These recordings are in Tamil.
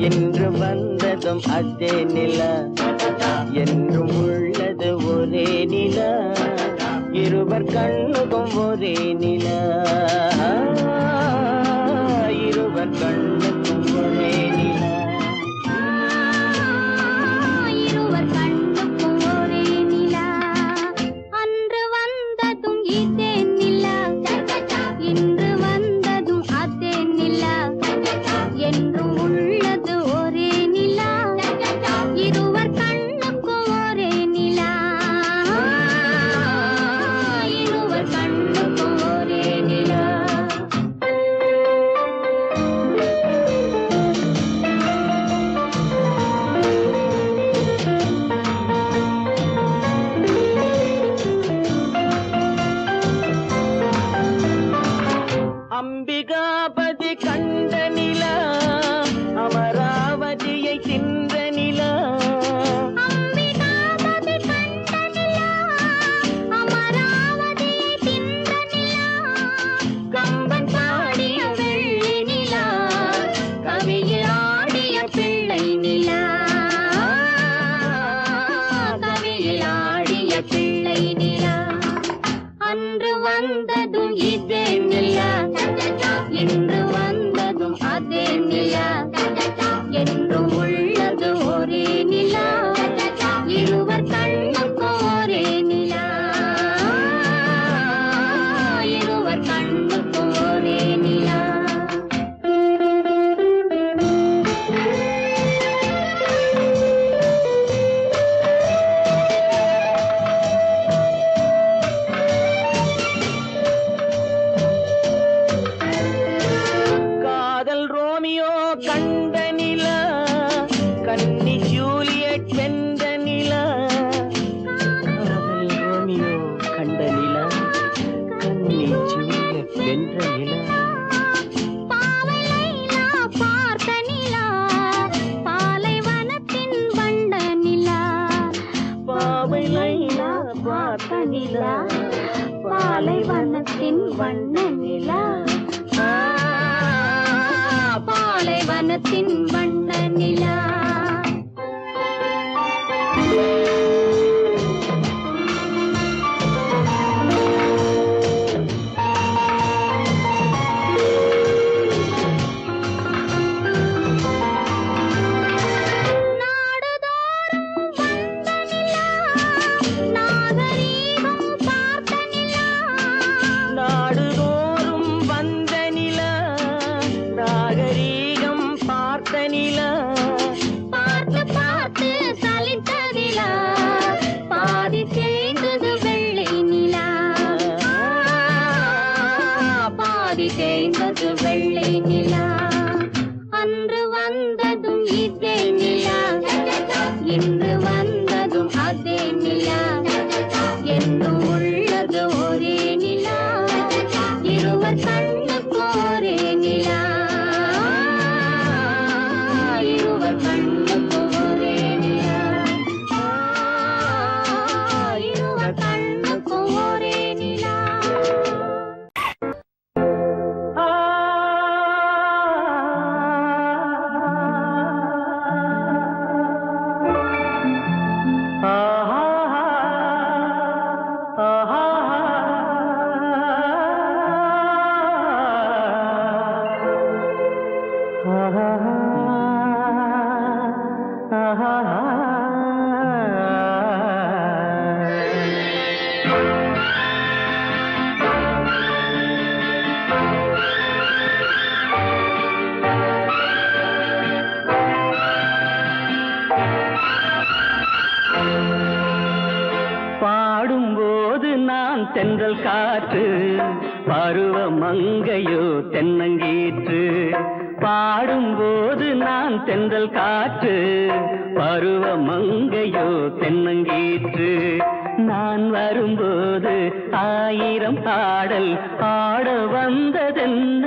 என்று வந்ததும் அதே நிலா என்றும் உள்ளது ஒரே நிலா இருவர் கண்ணுக்கும் ஒரே நிலா இருவர் கண்ணுக்கும் ஒரே நிலா இருவர் கண்ணுக்கும் ஒரே நிலா அன்று வந்ததும் இதே நிலா இன்று வந்ததும் அதே நிலா என்றும் உள்ளது ஒரே நிலா இருவர் கண்ணுக்கும் ஒரே நிலா இருவர் கண்ணுக்கும் ஒரே நிலா அம்பிகாபதி கண்ட நிலா அமராவதியை தின்ற நிலா அம்பிகாபதி கண்ட நிலா அமராவதியை தின்ற நிலா கம்பன் பாடிய வெள்ளி நிலா கவியில் ஆடிய பிள்ளை நிலா கவியில் ஆடிய பிள்ளை நிலா அன்று வந்ததும் இதே நிலா இன்று வந்ததும் அதே நிலா என்றும் உள்ளது ஒரே நிலா இருவர் கண்ணுக்கும் ஒரே நிலா இருவர் கண்ணுக்கும் ஒரே நிலா காதல் ரோமியோ கண்ட நிலா கன்னி ஜூலியட் வென்ற நிலா காதல் ரோமியோ கண்ட நிலா கன்னி ஜூலியட் வென்ற நிலா பாவை லைலா பார்த்த நிலா பாலைவனத்தின் வண்ண நிலா பாவை லைலா பார்த்த நிலா பாலைவனத்தின் வண்ண நிலா பாலைவனத்தின் வண்ண நிலா நாடுதோறும் வந்த நிலா நாகரீகம் பார்த்த நிலா பார்த்து பார்த்து சலித்த நிலா பாதி தேய்ந்தது வெள்ளை நிலா பாதி தேய்ந்தது வெள்ளை நிலா அன்று வந்ததும் இதே நிலா இன்று வந்ததும் அதே நிலா என்றும் உள்ளது ஒரே நிலா இருவர் கண்ணுக்கும் ஒரே நிலா இருவர் கண்ணுக்கும் ஒரே நிலா இருவர் கண்ணுக்கும் ஒரே நிலா பாடும்போது நான் தென்றல் காற்று பருவ மங்கையோ தென்னங்கீற்று பாடும்போது நான் தென்றல் காற்று பருவ மங்கையோ தென்னங்கீற்று நான் வரும்போது ஆயிரம் பாடல் ஆட வந்ததென்ன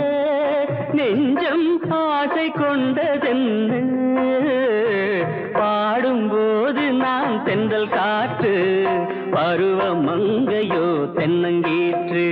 நெஞ்சம் ஆசை கொண்டதென்ன பாடும்போது நான் தென்றல் காற்று பருவ மங்கையோ தென்னங்கீற்று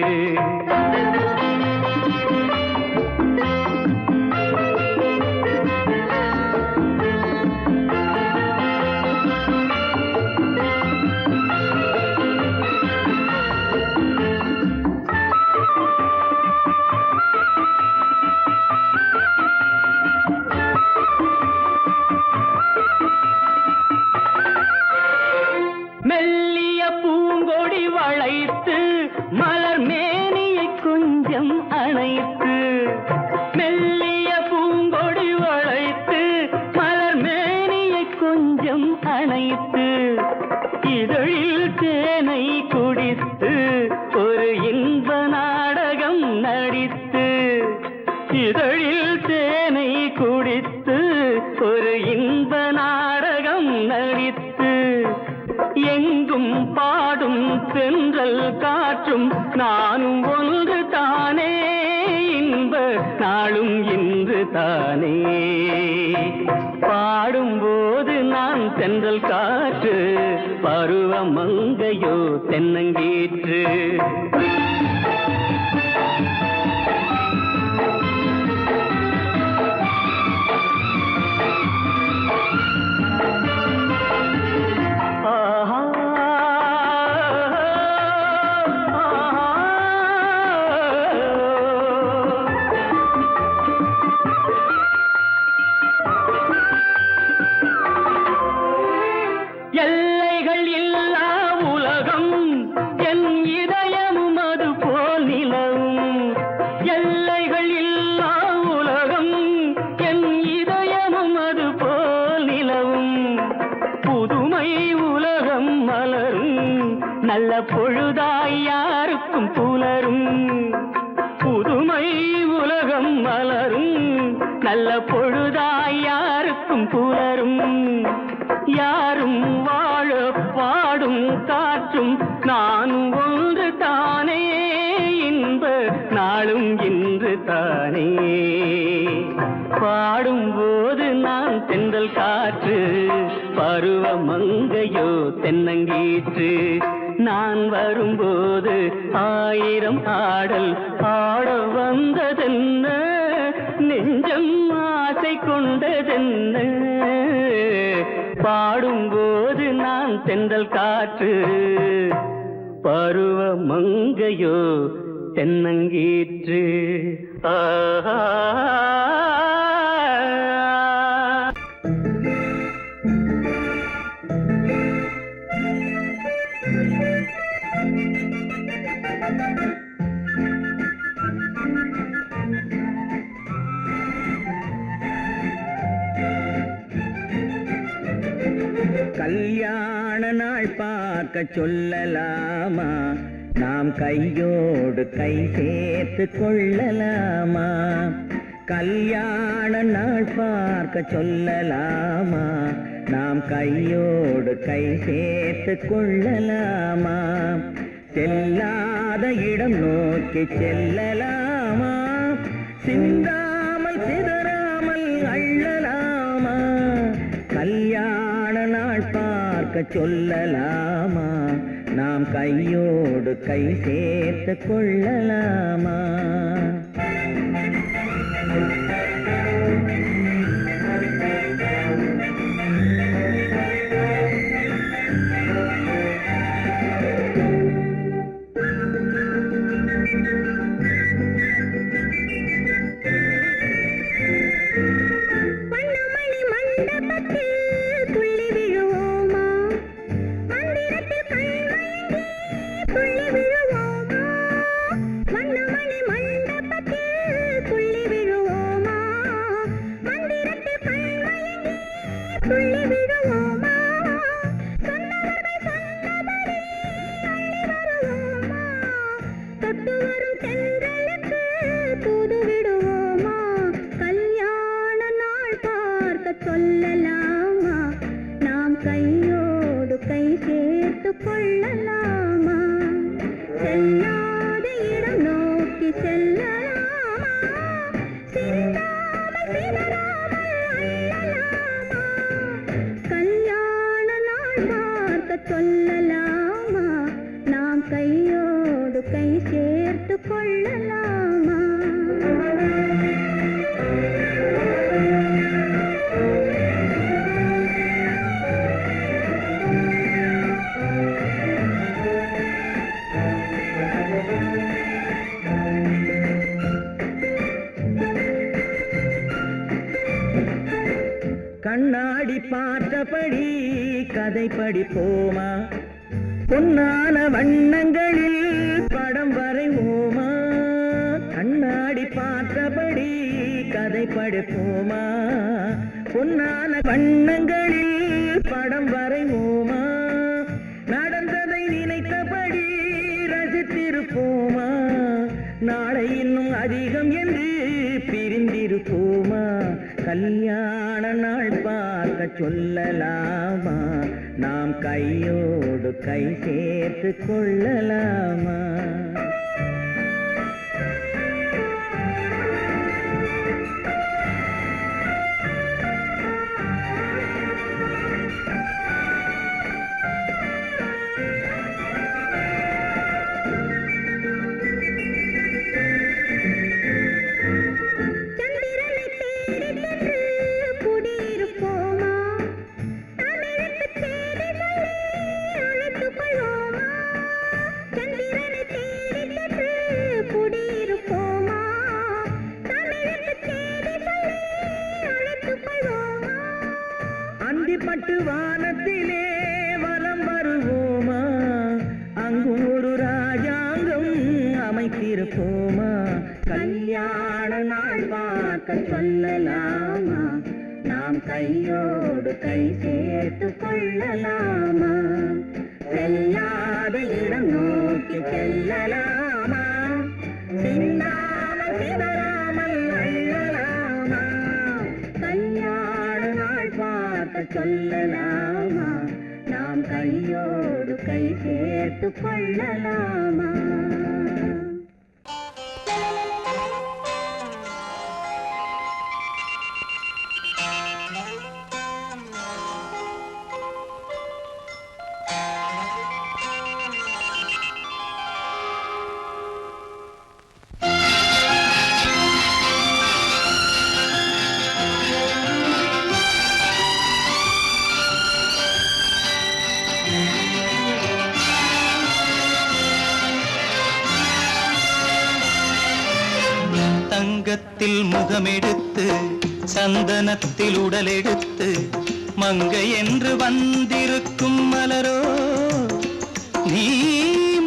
அணைத்து இதழில் தேனை குடித்து ஒரு இன்ப நாடகம் நடித்து இதழில் தேனை குடித்து ஒரு இன்ப நாடகம் நடித்து எங்கும் பாடும் தென்றல் காற்றும் நானும் ஒன்று தானே இன்ப நாளும் இன்று தானே பாடும்போது நான் தென்றல் காற்று பருவ மங்கையோ தென்னங்கீற்று எல்லைகள் இல்லா உலகம் என் இதயமும் அது போல் நிலவும் எல்லைகள் இல்லா உலகம் என் இதயமும் அது போல் நிலவும் புதுமை உலகம் மலரும் நல்ல பொழுதாய் யாருக்கும் புலரும் புதுமை உலகம் மலரும் நல்ல பொழுதாய் யாருக்கும் புலரும் யாரும் வாழ பாடும் காற்றும் நானும் ஒன்று தானே இன்ப நாளும் இன்று தானே பாடும்போது நான் தென்றல் காற்று பருவ மங்கையோ தென்னங்கீற்று நான் வரும்போது ஆயிரம் ஆடல் ஆட வந்ததென்ன நெஞ்சம் ஆசை கொண்டதென்ன பாடும்போது நான் தென்றல் காற்று பருவ மங்கையோ தென்னங்கீற்று ஆஹா கல்யாண நாள் பார்க்க சொல்லலாமா நாம் கையோடு கை சேர்த்து கொள்ளலாமா கல்யாண நாள் பார்க்க சொல்லலாமா நாம் கையோடு கை சேர்த்து கொள்ளலாமா செல்லாத இடம் நோக்கி செல்லலாமா சிந்தாமல் சிதறாமல் அள்ளலாமா கல்யாண நாள் பார்க்க சொல்லலாமா நாம் கையோடு கை சேர்த்து கொள்ளலாமா சொல்லலாமா நாம் கையோடு கை சேர்த்து கொள்ளலாமா செல்லாத இடம் நோக்கி செல்லலாமா சிந்தாமல் சிதறாமல் அள்ளலாமா கல்யாண நாள் பார்க்க சொல்லலாமா நாம் கையோடு கை சேர்த்து கொள்ளலாமா கண்ணாடி பார்த்தபடி கதை படிப்போமா பொன்னான வண்ணங்களில் படம் வரைவோமா கண்ணாடி பார்த்தபடி கதை படிப்போமா பொன்னான வண்ணங்களில் படம் கல்யாண நாள் பார்க்க சொல்லலாமா, நாம் கையோடு கை சேர்த்து கொள்ளலாமா? அந்திப்பட்டு வானத்திலே வலம் வருவோமா, அங்கு ஒரு ராஜாங்கம் அமைத்திருப்போமா? கல்யாண நாள் பார்க்க சொல்லலாமா, நாம் கையோடு கை சேர்த்து கொள்ளலாமா? செல்லாத இடம் நோக்கி செல்லலாமா, சின்னாமல் சிதறாமல் அள்ளலாமா? கல்யாண நாள் பார்க்க சொல்லலாமா, நாம் கையோடு கை சேர்த்து கொள்ளலாமா? தங்கத்தில் முகமெடுத்து சந்தனத்தில் உடலெடுத்து மங்கை என்று வந்திருக்கும் மலரோ, நீ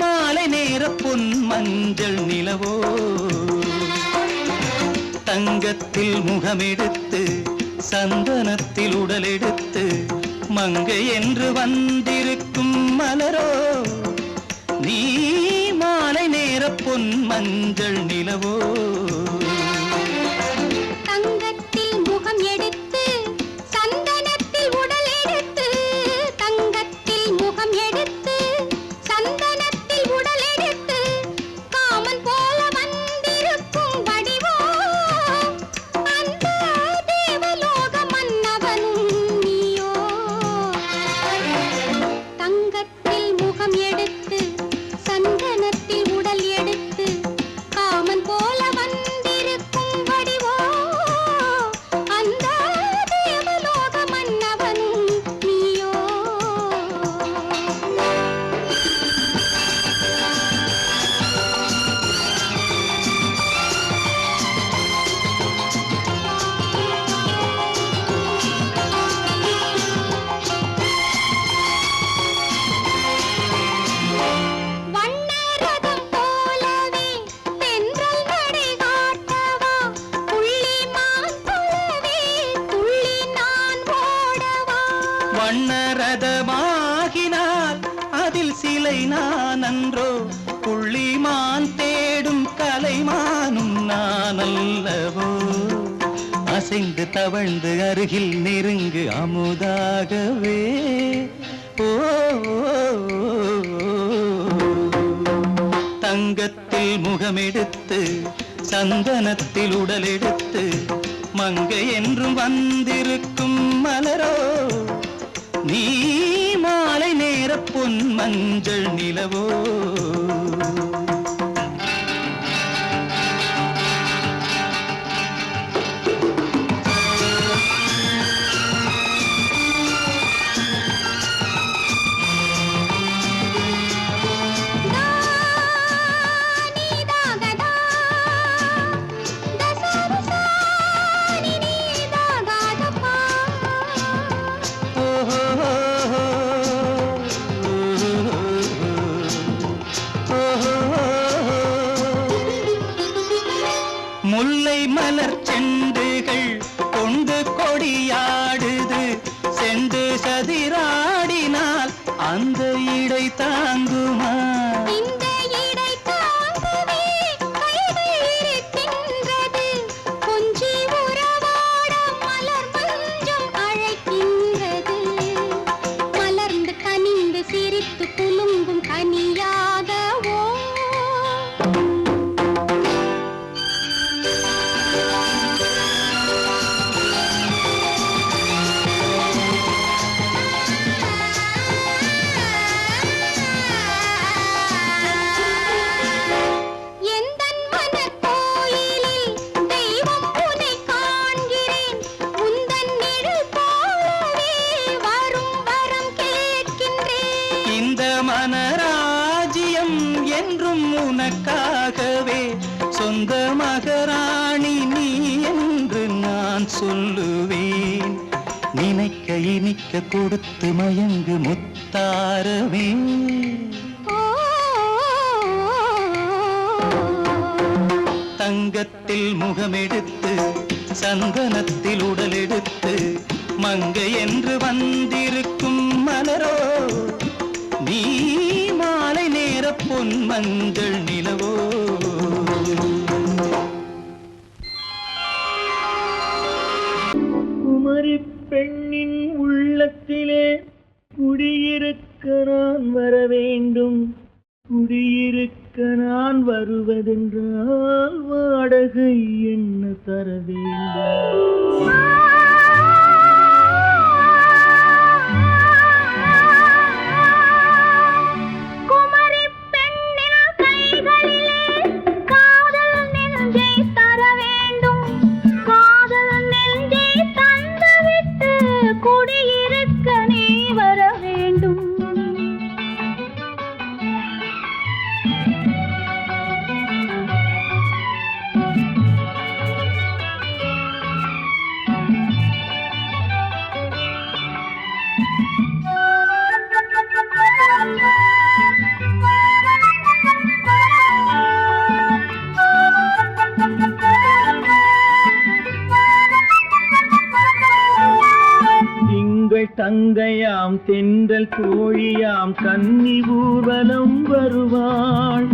மாலை நேர பொன் மஞ்சள் நிலவோ? தங்கத்தில் முகமெடுத்து சந்தனத்தில் உடலெடுத்து மங்கை என்று வந்திருக்கும் மலரோ, நீ மாலை நேர பொன் மஞ்சள் நிலவோ? தங்கத்தில் முகம் எடுத்து சந்தனத்தில் உடல் எடுத்து, தங்கத்தில் முகம் எடுத்து சந்தனத்தில் உடல் எடுத்து காமன் போல வந்திருக்கும் வடிவோ, அந்த தேவலோக மன்னவனும் நீயோ? தங்கத்தில் முகம் எடுத்து சந்தனத்தில் உடல் எடுத்து காமன் போல வந்திருக்கும் வடிவோ, அந்த தேவலோக மன்னவனும் நீயோ? வண்ணரதம் போலவே தென்றல் நடை காட்டவா, புள்ளிமான் போலவே துள்ளி நான் ஓடவா? வண்ணரதமாகினால் அதில் சிலை நான் அன்றோ, புள்ளிமான் தேடும் கலைமானும் நான் அல்லவோ? அசைந்து தவழ்ந்து அருகில் நெருங்கு அமுதாகவே. ஓ, தங்கத்தில் முகமெடுத்து சந்தனத்தில் உடலெடுத்து மங்கை என்றும் வந்திருக்கும் மலரோ, நீ மாலை நேர பொன் மஞ்சள் நிலவோ? முல்லை மலர் செண்டுகள் கொண்டு கொடியாடுது, செண்டு சதிராடினால் அந்த இடை தாங்குமா? இந்த இடை தாங்குவே கைகள் இருக்கின்றது, கொஞ்சி உறவாட உனக்காகவே சொந்த மகராணி நீ என்று நான் சொல்லுவேன். நினைக்க இனிக்க கொடுத்து மயங்கு முத்தாரவே. தங்கத்தில் முகமெடுத்து சந்தனத்தில் உடலெடுத்து மங்கை என்று வந்திருக்கும் மலரோ நீ மாலை நேர பொன் மஞ்சள் நிலவோ. குமரி பெண்ணின் உள்ளத்திலே குடியிருக்க நான் வர வேண்டும். குடியிருக்க நான் வருவதென்றால் வாடகை என்ன தர வேண்டும்? தங்கையாம் தென்றல் தோழியாம் கன்னி ஊர்வலம் வருவாள்.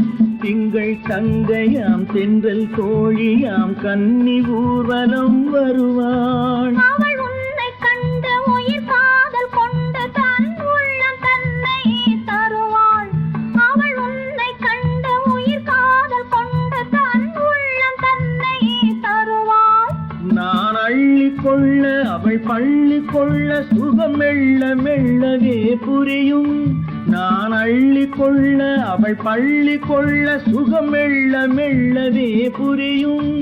திங்கள் தங்கையாம் தென்றல் தோழியாம் கன்னி ஊர்வலம் வருவாள். அவள் உன்னை கண்ட உயிர் காதல் கொண்டு தன் உள்ளம் தன்னை தருவாள். அவள் உன்னை கண்ட உயிர் காதல் கொண்டு தன் உள்ளம் தன்னை தருவாள். நான் அள்ளி கொள்ள அவள் பள்ளி கொள்ள சுகம் மெல்ல மெல்லவே புரியும். நான் அள்ளி கொள்ள அவள் பள்ளி கொள்ள சுகம் மெல்ல மெல்லவே புரியும்.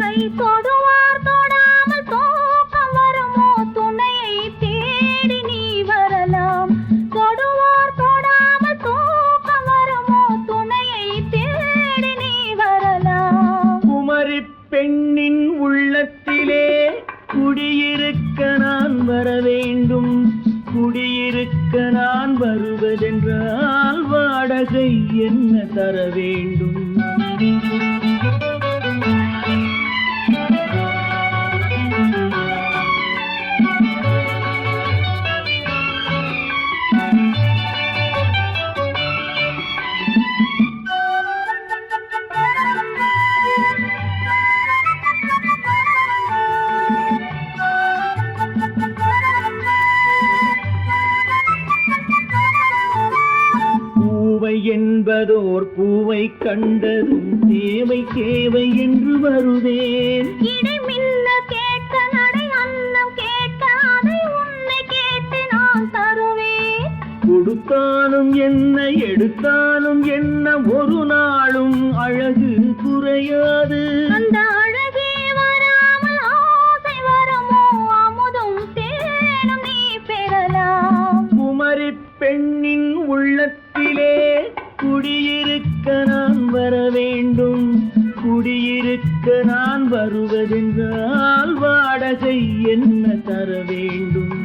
கை தொடுவார் தொடாமல் தூக்கம் வருமோ துணையை தேடி நீ வரலாம். தொடுவார் தொடாமல் தூக்கம் வருமோ துணையை தேடி நீ வரலாம். குமரி பெண்ணின் உள்ளத்திலே குடியிருக்க நான் வர வேண்டும். குடியிருக்க நான் வருவதென்றால் வாடகை என்ன தர வேண்டும்? என்பதோர் பூவை கண்டதும் தேவை தேவை என்று வருவேன். இடை மின்ன கேட்க நடை அன்னம் கேட்க அதை உன்னை கேட்டு நான் தருவேன். கொடுத்தாலும் என்ன எடுத்தாலும் என்ன ஒரு நாளும் அழகு குறையாது. அந்த அழகே வராமல் ஆசை வரமோ அமுதும் தேனும் நீ பெறலாம். குமரி பெண்ணின் உள்ளத்திலே குடியிருக்க நான் வர வேண்டும். குடியிருக்க நான் வருவதென்றால் வாடகை என்ன தர வேண்டும்?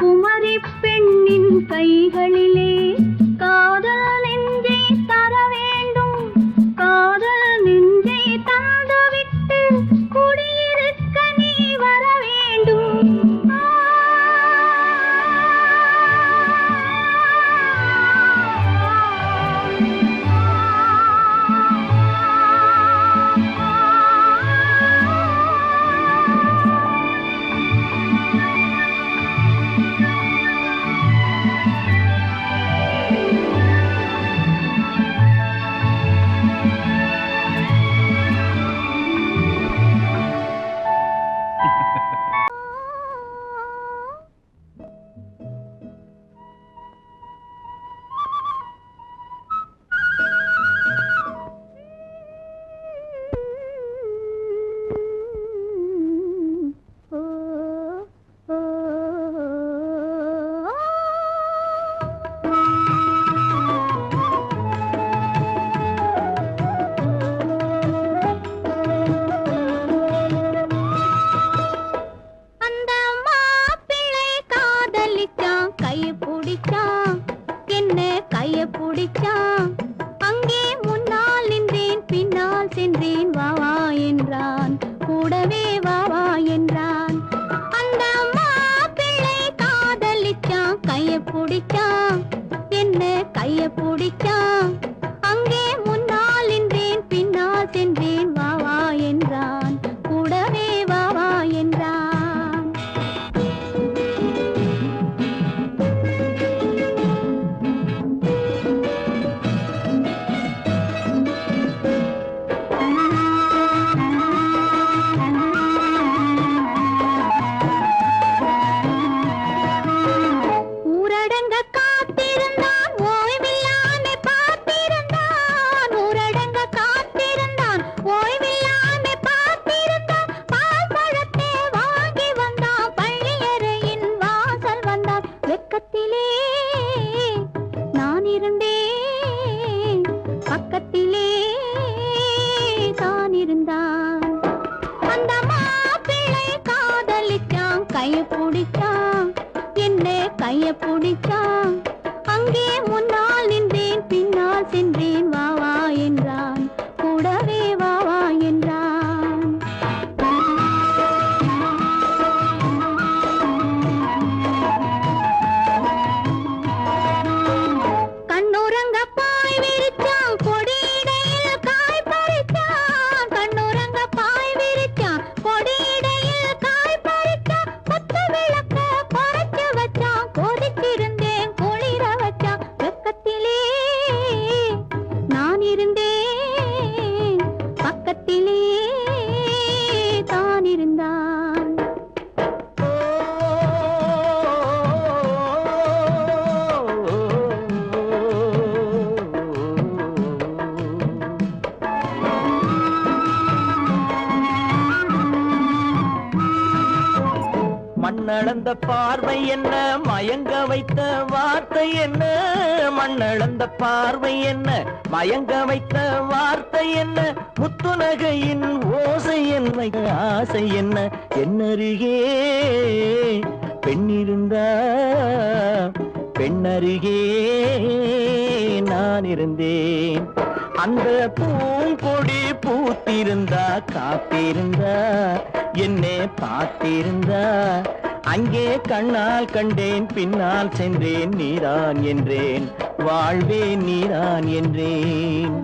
குமரி பெண்ணின் கைகளிலே காதல் நெஞ்சை தர வேண்டும். காதல் நெஞ்சை தந்துவிட்டு குடியிருக்க நீ வர வேண்டும். பிடிச்சான் என்ன கைய பிடிச்சான் அங்கே முன்னால் நின்றேன் பின்னால் சென்றேன் வா வா என்றான் கூடவே வா வா என்றான் அந்த மாப்பிள்ளை காதலிச்சான் கைய பிடிச்சான் என்ன கைய பிடிச்சான் அங்கே முன்னால் நின்றேன் பின்னால் சென்றேன் வா வா என்றான் கூடவே வா வா என்றான் ஊரடங்க காத்திருந்தான் ஓய்வில்லாமே பார்த்திருந்தான் ஊரடங்க காத்திருந்தான் ஓய்வில்லாமே பார்த்திருந்தான் பால் பழத்தை வாங்கி வந்தான் பள்ளியறையின் வாசல் வந்தான் வெக்கத்திலே நான் இருந்தேன் பக்கத்திலே தான் இருந்தான் அந்த மாப்பிள்ளை காதலிச்சான் கைய பிடிச்சான் என்ன கைய பிடிச்சான் அங்கே முன்னால் நின்றேன் பின்னால் சென்றேன் வா வா என்றான் கூடவே வா வா என்றான் கண்ணுறங்க பாய் விரிச்சான் கொடியிடையில் காய் பறிச்சான் கண்ணுறங்க பாய் விரிச்சான் கொடியிடையில் காய் பறிச்சான் கொத்து விளக்க குறைச்சு வச்சான் கொதிச்சிருந்தேன் குளிர வச்சான் வெக்கத்திலே நான் இருந்தேன் பக்கத்திலே தான் இருந்தான் மண்ணளந்த பார்வை என்ன மயங்க வைத்த வார்த்தை என்ன மண்ணளந்த பார்வை என்ன மயங்க வைத்த வார்த்தை என்ன முத்துநகையின் ஓசை என்ன ஆசை என்ன என்னருகே பெண்ணிருந்தா பெண்ணருகே நான் இருந்தேன் அந்த பூங்கொடி பூத்திருந்தா காத்திருந்தா என்னை பார்த்திருந்தா அங்கே கண்ணால் கண்டேன் பின்னால் சென்றேன் நீதான் என்றேன் வாழ்வே நீதான் என்றேன்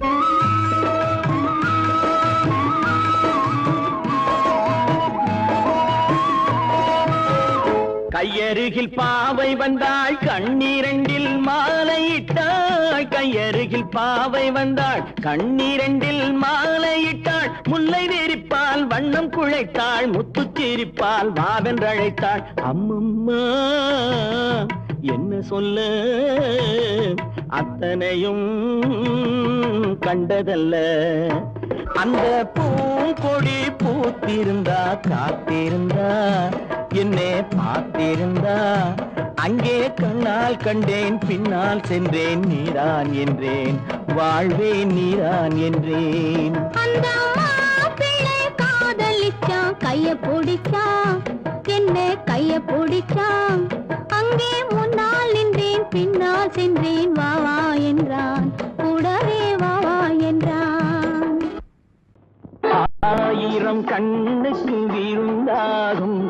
கையருகில் பாவை வந்தாள் கண்ணீரண்டில் மாலையிட்டாள் கையருகில் பாவை வந்தாள் கண்ணீரண்டில் மாலையிட்டாள் முல்லை வெறிப்பால் வண்ணம் குழைத்தாள் முத்துச்சிரிப்பால் வாவென்றழைத்தாள் அம்மம்மா என்ன சொல்ல அத்தனையும் கண்டதல்ல அந்த பூங்கொடி பூத்திருந்தா காத்திருந்தா என்னை பார்த்திருந்தா அங்கே கண்ணால் கண்டேன் பின்னால் சென்றேன் நீதான் என்றேன் வாழ்வே நீதான் என்றேன் அந்த மாப்பிள்ளை காதலிச்சான் கைய பிடிச்சான் என்ன கைய பிடிச்சான் அங்கே முன்னால் நின்றேன் பின்னால் சென்றேன் வா வா என்றான் கூடவே வா வா என்றான் ஆயிரம் கண்ணுக்கு விருந்தாகும்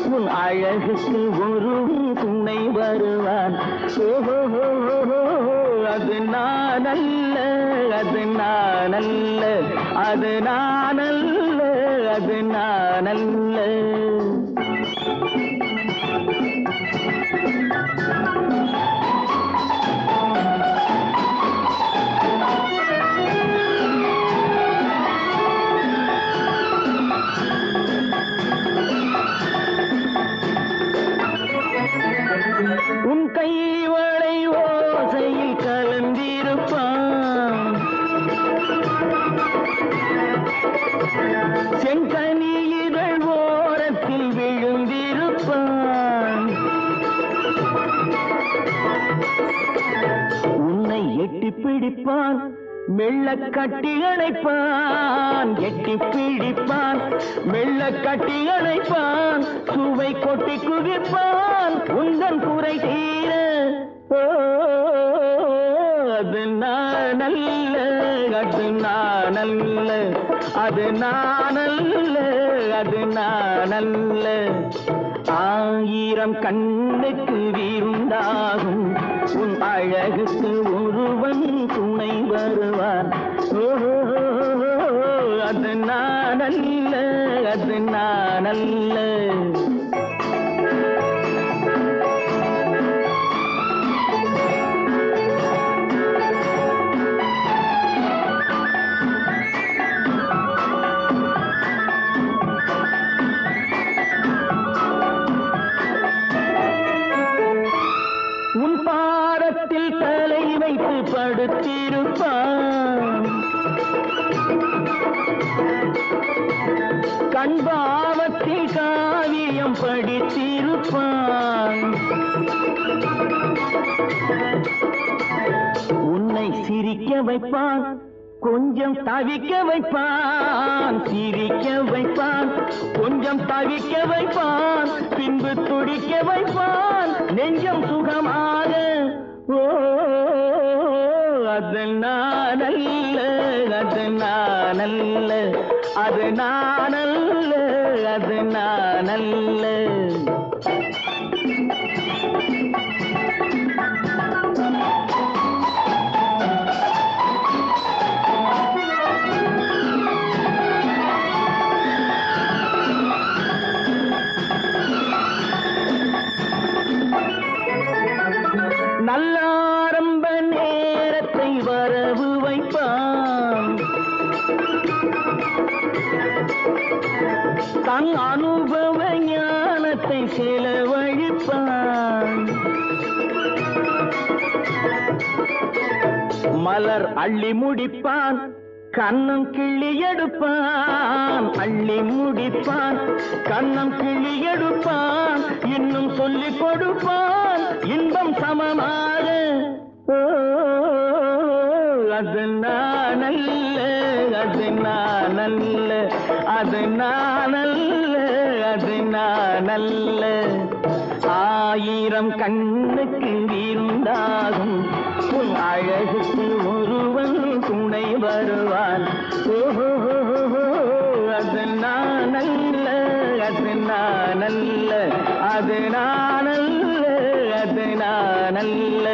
உன் அழகுக்கு ஒரு துணை வருவான் அது நான் அல்ல அது நான் அல்ல அது நான் அல்ல அது நான் அல்ல உன் கைவளை ஓசையில் கலந்திருப்பான் செங்கனியிதழ் ஓரத்தில் விழுந்திருப்பான் உன்னை எட்டி பிடிப்பான் மெல்ல கட்டி அணைப்பான் எட்டி பிடிப்பான் மெல்ல கட்டி அணைப்பான் சுவை கொட்டி குவிப்பான் உந்தன் குறை தீர ஓ, அது நானல்ல, அது நானல்ல, அது நானல்ல, அது நானல்ல. ஆயிரம் கண்ணுக்கு விருந்தாகும் உன் அழகுக்கு ஒருவன் துணை வருவான். ஓ, அது நானல்ல, அது நானல்ல. உன் பாதத்தில் தலை வைத்து படுத்திருப்பான், கண்பாவத்தில் காவியம் படித்திருப்பான். உன்னை சிரிக்க வைப்பான், கொஞ்சம் தவிக்க வைப்பான், சிரிக்க வைப்பான், கொஞ்சம் தவிக்க வைப்பான், பின்பு துடிக்க வைப்பான், நெஞ்சம் சுகமாக. ஓ, அது நானல்ல, அது நானல்ல, அது நானல்ல, அது நானல்ல. நல்ல ஆரம்ப நேரத்தை வரவு வைப்பான், தன் அனுபவ ஞானத்தை செலவழிப்பான். மலர் அள்ளி முடிப்பான், கண்ணம் கிள்ளி எடுப்பான், அள்ளி முடிப்பான், கண்ணம் கிள்ளி எடுப்பான், இன்னும் சொல்லிக் கொடுப்பான், இன்பம் சமமாக. ஓ, அது நானல்ல, அது நானல்ல, அது நானல்ல, அது நானல்ல. ஆயிரம் கண்ணுக்கு விருந்தாகும் உன் அழகுக்கு ஒருவன் துணை வருவான். ஓஹோ, அது நானல்ல, அது நானல்ல, அது நானல்ல, அது நானல்ல.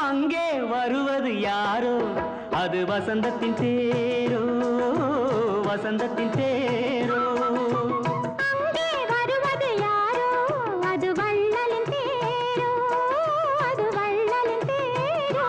அங்கே வருவது யாரோ, அது வசந்தத்தின் தேரோ, வசந்தத்தின் தேரோ. அங்கே வருவது யாரோ, அது வள்ளலின் தேரோ, அது வள்ளலின் தேரோ.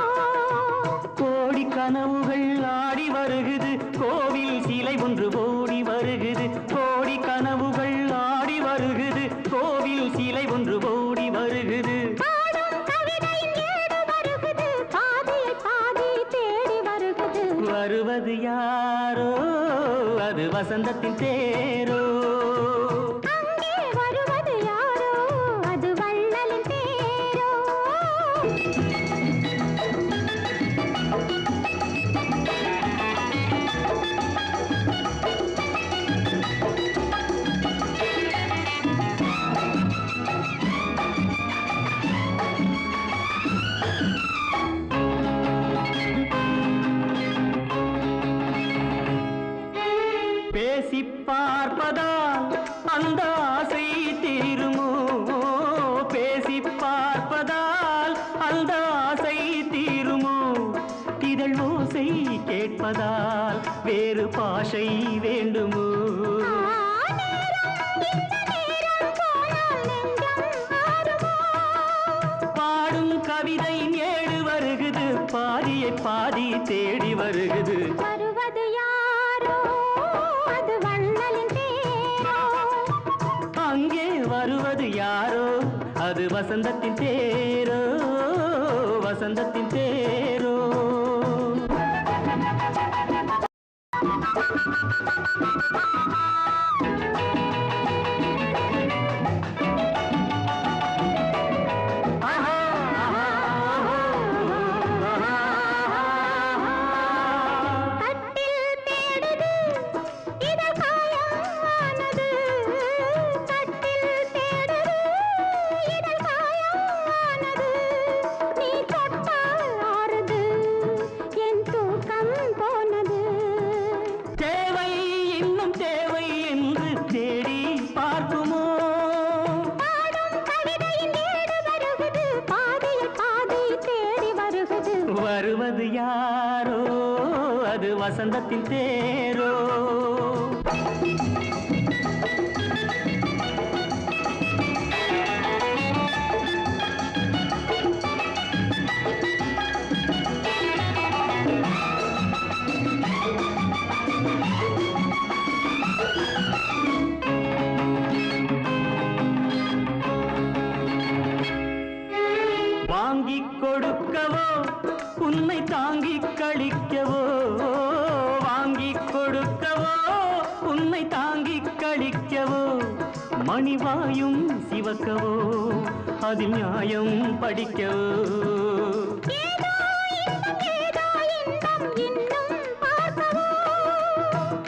கோடி கனவுகள் ஆடி வருகுது, கோவில் சிலை ஒன்று ஓடி வருகுது. கோடி கனவுகள் ஆடி வருகுது, கோவில் சிலை ஒன்று ஓடி வருகுது. பாடும் கவிதையின் ஏடு வருகுது, பாதியை பாதி தேடி வருகுது. வருவது யாரோ, அது வசந்தத்தின் தேரோ. அங்கே வருவது யாரோ, அது வள்ளலின் தேரோ. பேசி பார்ப்பதால் அந்த ஆசை தீருமோ, பேசி பார்ப்பதால் அந்த ஆசை தீருமோ. இதழ் ஓசை கேட்பதால் வேறு பாஷை வேண்டுமோ. நேரம் இந்த நேரம் போனால் நெஞ்சம் கவிதையின் ஏடு வருகுது பாதியை பாதி தேடி வருகுது வருவது யாரோ அது வள்ளலின் தேரோ அங்கே வருவது யாரோ அது வசந்தத்தின் தேரோ வசந்தத்தின் தேரோ கட்டில் தேடுது இதழ் காயமானது கட்டில் தேடுது இதழ் காயமானது நீ தொட்டால் ஆறுது என் தூக்கம் போனது தேவை இன்னும் தேவை என்று தேடி பார்க்குமோ பாடும் கவிதையின் ஏடு வருகுது பாதியை பாதி தேடி வருகுது வருவது யாரோ அது வசந்தத்தின் தேரோ வாங்கிக் கொடுக்கவோ உன்னை தாங்கிக் கழிக்கவோ வாங்கிக் கொடுக்கவோ உன்னை தாங்கிக் கழிக்கவோ மணிவாயும் சிவக்கவோ அதில் நியாயம் படிக்கவோ ஏதோ இன்பம் இன்னும் பார்க்கவோ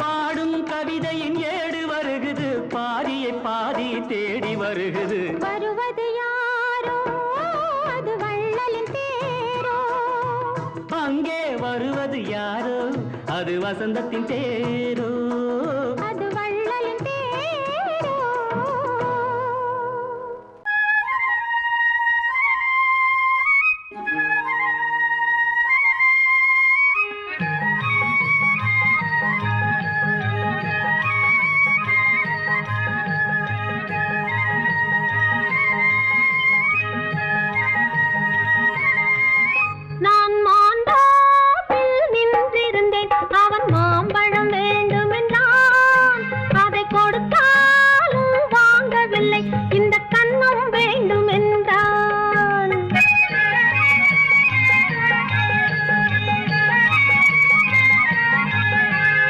பாடும் கவிதையின் ஏடு வருகுது பாதியை பாதி தேடி வருகுது வருவது யாரோ அது வள்ளலின் தேரோ அங்கே வருவது யாரோ அது வசந்தத்தின் தேரோ அது வள்ளலின் தேரோ நான் மாந்தோப்பில் நின்றிருந்தேன் அவன் மாம்பழம் வேண்டுமென்றான் அதை கொடுத்தாலும் வாங்கவில்லை இந்த கன்னம் வேண்டுமென்றான்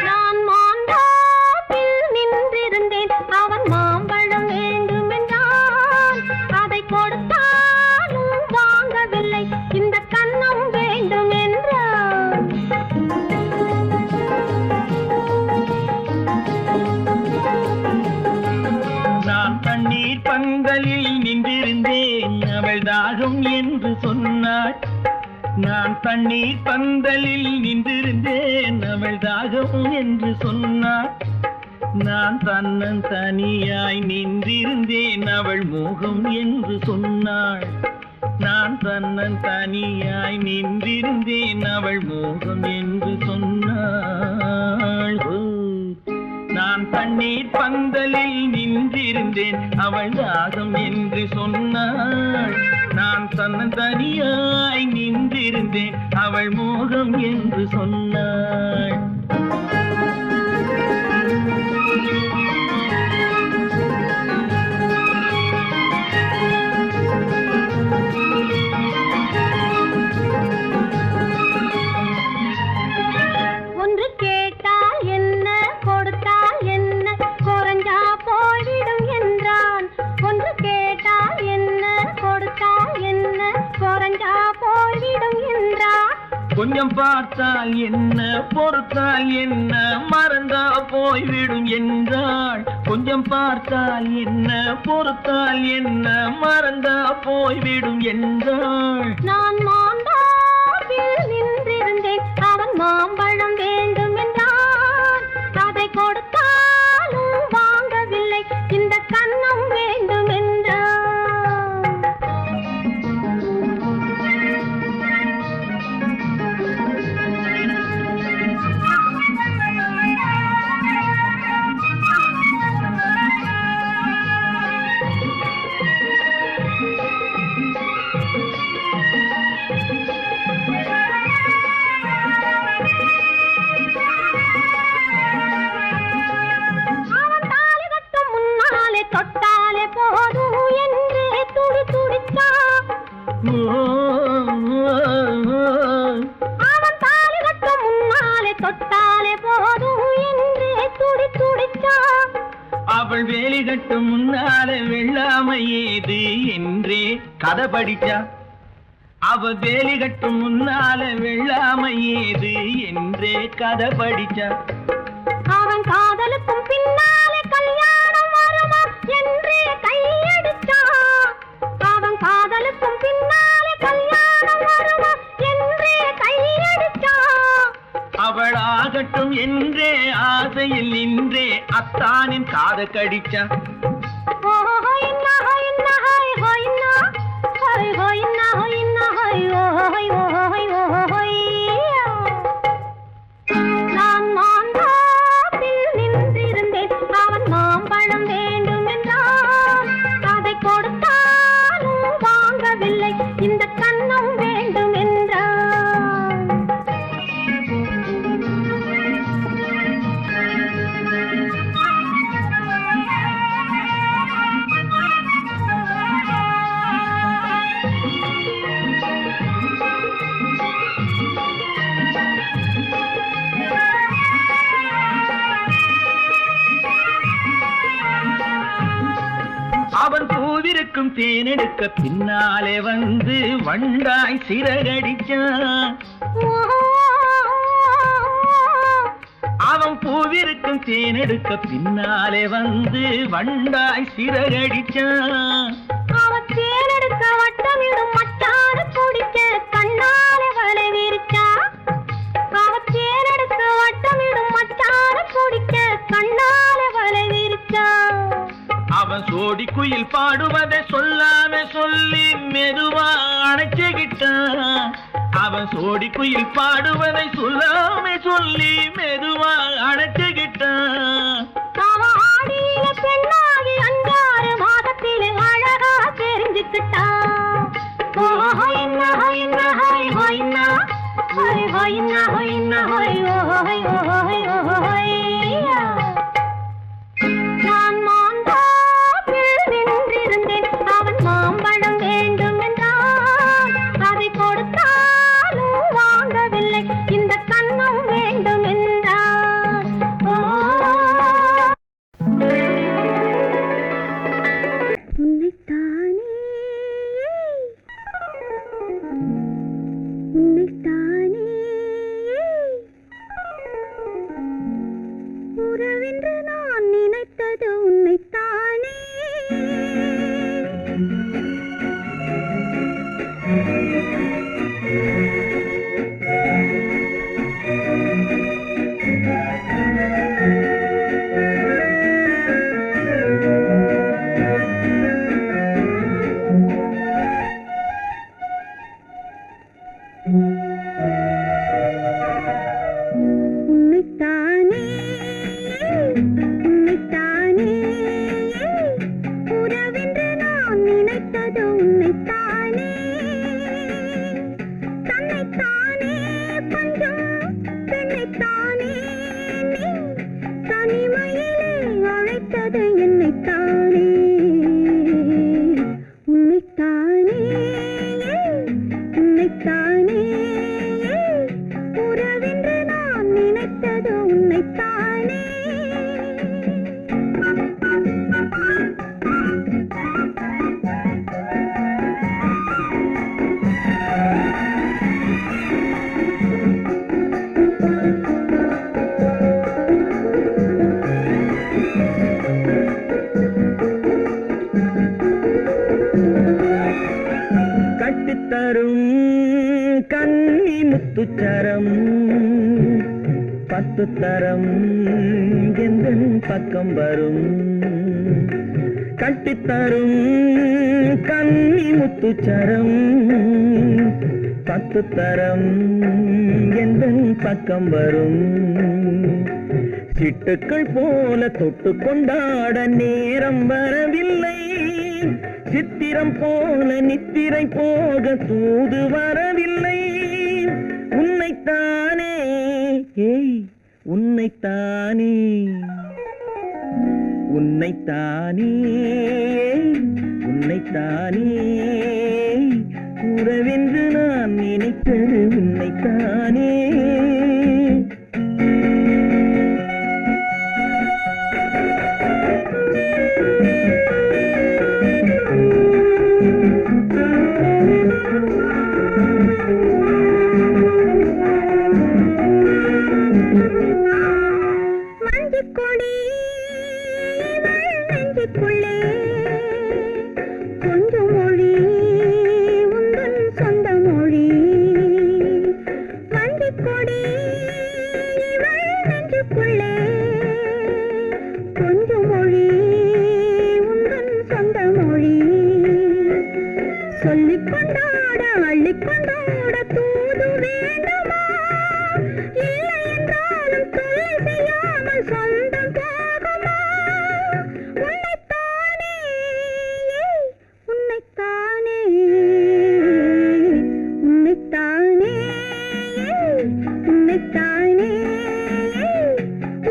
நான் மாந்தோப்பில் நின்றிருந்தேன் அவன் மாம்பழம் வேண்டுமென்றான் அதை கொடுத்தாலும் வாங்கவில்லை இந்த கன்னம் வேண்டுமென்றான் நான் தண்ணீர் பந்தலில் நின்றிருந்தேன் அவள் தாகம் என்று சொன்னாள் நான் தண்ணீர் பந்தலில் நின்றிருந்தேன் அவள் தாகம் என்று சொன்னாள் நான் தன்னன் தனியாய் நின்றிருந்தேன் அவள் மோகம் என்று சொன்னாள் நான் தன்னன் தனியாய் நின்றிருந்தேன் அவள் மோகம் என்று சொன்னாள் ஓ, நான் தண்ணீர் பந்தலில் நின்றிருந்தேன் அவள் தாகம் என்று சொன்னாள் நான் தன்னன் தனியாய் நின்றிருந்தேன் அவள் மோகம் என்று சொன்னாள் ஒன்று கேட்டால் என்ன கொடுத்தால் என்ன குறைஞ்சா போய்விடும் என்றான் ஒன்று கேட்டால் என்ன கொடுத்தால் என்ன குறைஞ்சா போய்விடும் என்றான் கொஞ்சம் பார்த்தால் என்ன பொறுத்தால் என்ன மறந்தா போய்விடும் என்றாள் கொஞ்சம் பார்த்தால் என்ன பொறுத்தால் என்ன மறந்தா போய்விடும் என்றாள் நான் மாந்தோப்பில் நின்றிருந்தேன் அவன் மாம்பழம் வேண்டுமென்றான் அதை கொடுத்தாலும் வாங்கவில்லை இந்த கன்னம் வேண்டுமென்றான் அவன் தாலி கட்டும் முன்னாலே தொட்டாலே போதும் என்றே துடி துடிச்சான். அவள் வேலி கட்டும் முன்னாலே வெள்ளாமை ஏது என்றே கதை படிச்சா. அவ வேலி கட்டும் முன்னாலே வெள்ளாமை ஏது என்றே கதை படிச்சா. அவன் காதலுக்கும் பின்னாலே கல்யாணம் வருமா என்றே கையடிச்சான். அவன் காதலுக்கும் பின்னாலே கல்யாணம் வருமா என்றே கையடிச்சான். அவள் ஆகட்டும் என்றே ஆசையில் நின்றே அத்தானின் காத கடிச்சா. நான் மாந்தாப்பில் நின்றிருந்தேன். அவன் மாம்பழம் வேண்டும் என்றான். அதை கொடுத்தாலும் வாங்கவில்லை. இந்த கன்னம் வேண்டும் என்றான். அவன் பூவிருக்கும் தேனெடுக்க பின்னாலே வந்து வண்டாய் சிறகடிச்சான். அவன் பூவிருக்கும் தேனெடுக்க பின்னாலே வந்து வண்டாய் சிறகடிச்சான். அவன் தேனெடுக்க வட்டமிடும் மட்டான குடிக்க கண்ணாலே வலை விரிச்சா. அவன் தேனெடுக்க வட்டமிடும் மட்டான குடிக்க கண்ணாலே வலை விரிச்சா. அவன் சோடி குயில் பாடுவதை சொல்லாம சொல்லி மெதுவா அணைச்சுக்கிட்டான். அவன் சோடி குயில் பாடுவதை சொல்லாம சொல்லி மெதுவா அணைச்சுக்கிட்டான். அவன் ஆடியில பெண்ணாகி 5-6 மாதத்திலே அழகா தெரிஞ்சுக்கிட்டான். நான் மாந்தாப்பில் நின்றிருந்தேன். அவன் மாம்பழம் வேண்டும் என்றான். அதை கொடுத்தாலும் வாங்கவில்லை. இந்த கன்னம் வேண்டும் என்றான். உன்னைத்தானே உன்னைத்தானே உறவென்று நான் நினைத்தது உன்னைத்தானே. உன்னைத்தானே உன்னைத்தானே உறவென்று நான் நினைத்தது உன்னைத்தானே. தன்னைத்தானே பஞ்சம் பெண்ணைத்தானே நீ தனிமையிலே அழைத்தது என்னைத்தானே. உன்னைத்தானே உன்னைத்தானே உறவென்று நான் நினைத்தது உன்னைத்தானே. கட்டித்தரும் கன்னி முத்துச்சரம் 10 தரம் எந்தன் பக்கம் வரும். கட்டித்தரும் கன்னி முத்துச்சரம் 10 தரம் எந்தன் பக்கம் வரும். சிட்டுக்கள் போல தொட்டு கொண்டாட நேரம் வரவில்லை. சித்திரம் போல நித்திரை போக தூது வரவில்லை. உன்னைத்தானே ஏய் உன்னைத்தானே உன்னைத்தானே உன்னைத்தானே உறவென்று நான் நினைத்தது உன்னைத்தானே. மஞ்சக்கொடி நெஞ்சுக்குள்ளே கொஞ்சம் மொழி உந்தன் சொந்த மொழி. மஞ்சக்கொடி நெஞ்சுக்குள்ளே கொஞ்சம் மொழி உந்தன் சொந்த மொழி. சொல்லிக் கொண்டாட அள்ளிக் கொண்டாட தூது வேண்டுமா? இல்லை என்றாலும் தொல்லை செய்யாமல் சொந்தம் போகுமா? உன்னைத்தானே உன்னைத்தானே உன்னைத்தானே உன்னைத்தானே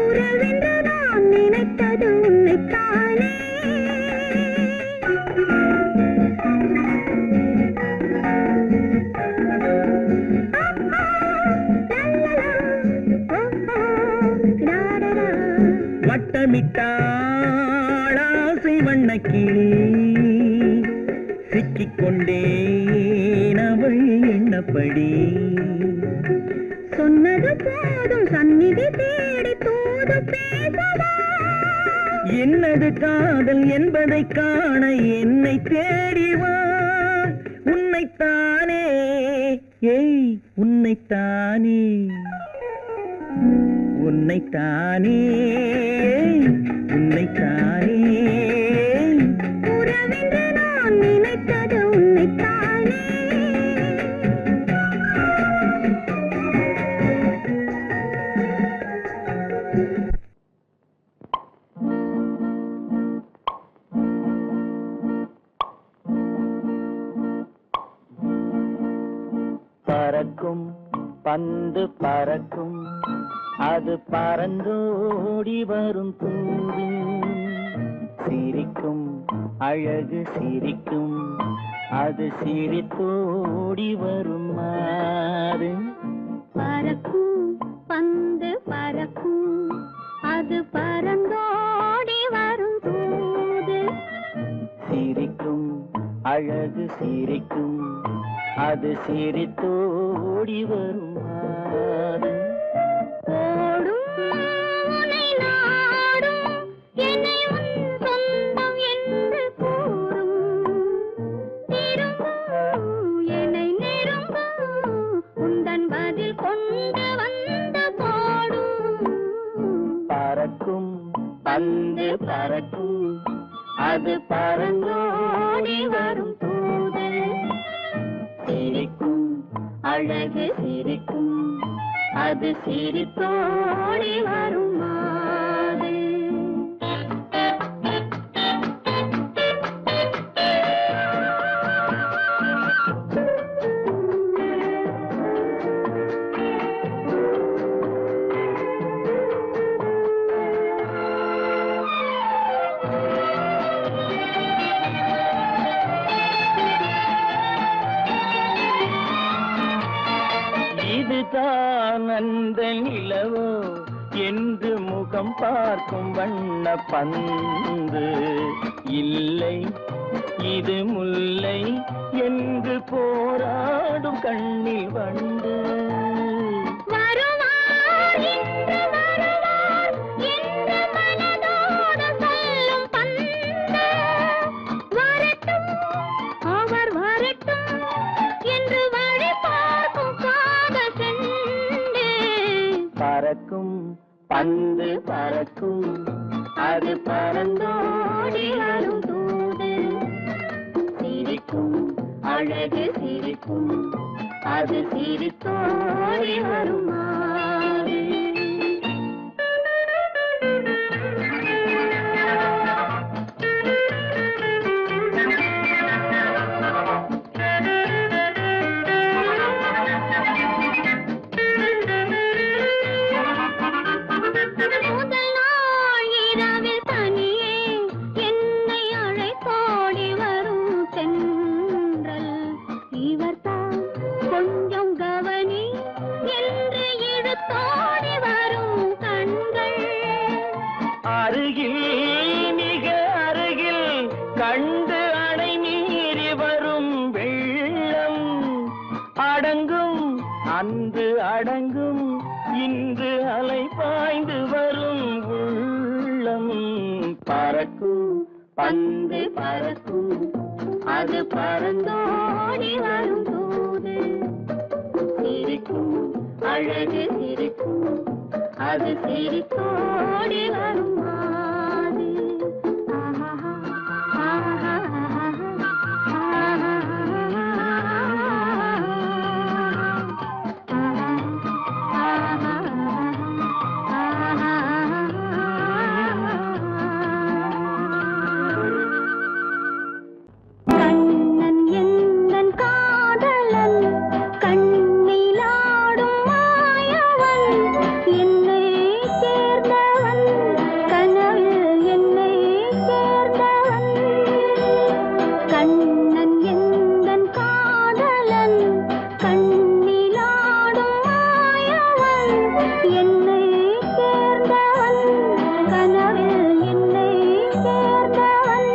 உறவென்று நான் நினைத்தது உன்னைத்தானே. வட்டமிட்டாளாசை வண்ணக்கிளி சிக்கிக்கொண்டேன் அவள் எண்ணப்படி. சொன்னது போதும் சந்நிதி தேடி தூது பேசவா? என்னது காதல் என்பதை காண என்னை தேடிவா. உன்னைத்தானே ஏய் உன்னைத்தானே உன்னைத்தானே உன்னைத்தானே உறவென்று நான் நினைத்தது உன்னைத்தானே. பறக்கும் பந்து பறக்கும் அது பறந்தோடி வரும் தூது. சிரிக்கும் அழகு சிரிக்கும் அது சிரித்தோடி வரும் மாறு. பறக்கும் பந்து பறக்கும் அது பறந்தோடி வரும் தூது. சிரிக்கும் அழகு சிரிக்கும் அது சிரித்தோடி வரும் மாறு. ஓடும் உன்னை நாடும் என்னை உன் சொந்தம் என்று கூறும். திரும்பும் என்னை நெருங்கும் உந்தன் பதில் கொண்டு வந்து போடும். பறக்கும் பந்து பறக்கும் அது பறந்தோடி வரும் தூது. சிரிக்கும் அழகு சிரிக்கும் அது சிரித்தோடி வரும் மாது. இதுதான் அந்த நிலவோ என்று முகம் பார்க்கும் வண்ண பந்து. இல்லை இது முல்லை என்று போராடும் கண்ணில் வண்டு. வருவார் இன்று வருவார் என்று மனதோடு சொல்லும் பந்து. வரட்டும் அவர் வரட்டும் என்று வழி பார்க்கும் காதல் செண்டு. பறக்கும் பந்து பறக்கும் அது பறந்தோடி வரும் தூது. சிரிக்கும் அழகு சிரிக்கும் அது சிரித்தோடி வரும் மாறு. முதல் நாள் இரவில் தனியே என்னை அழைத்தோடி வரும் தென்றல். இவர்தான் கொஞ்சம் கவனி என்று இழுத்தோடி வரும் கண்கள். அருகில் மிக அருகில் கண்டு அணை மீறி வரும் வெள்ளம் அடங்கும் அன்று அடங்கும் இன்று அலை பாய்ந்து வரும் உள்ளம். பறக்கும் பந்து பறக்கும் அது பறந்தோடி வரும் போது சிரிக்கும் அழகு சிரிக்கும் அது சிரித்தோடி வரும் மாது. கண்ணன் எந்தன் காதலன் கண்ணிலாடும் மாயவன் என்னை சேர்ந்தவன் கனவில் என்னை சேர்ந்தவன். கண்ணன் எந்தன் காதலன் கண்ணிலாடும் மாயவன் என்னை சேர்ந்தவன் கனவில் என்னை சேர்ந்தவன்.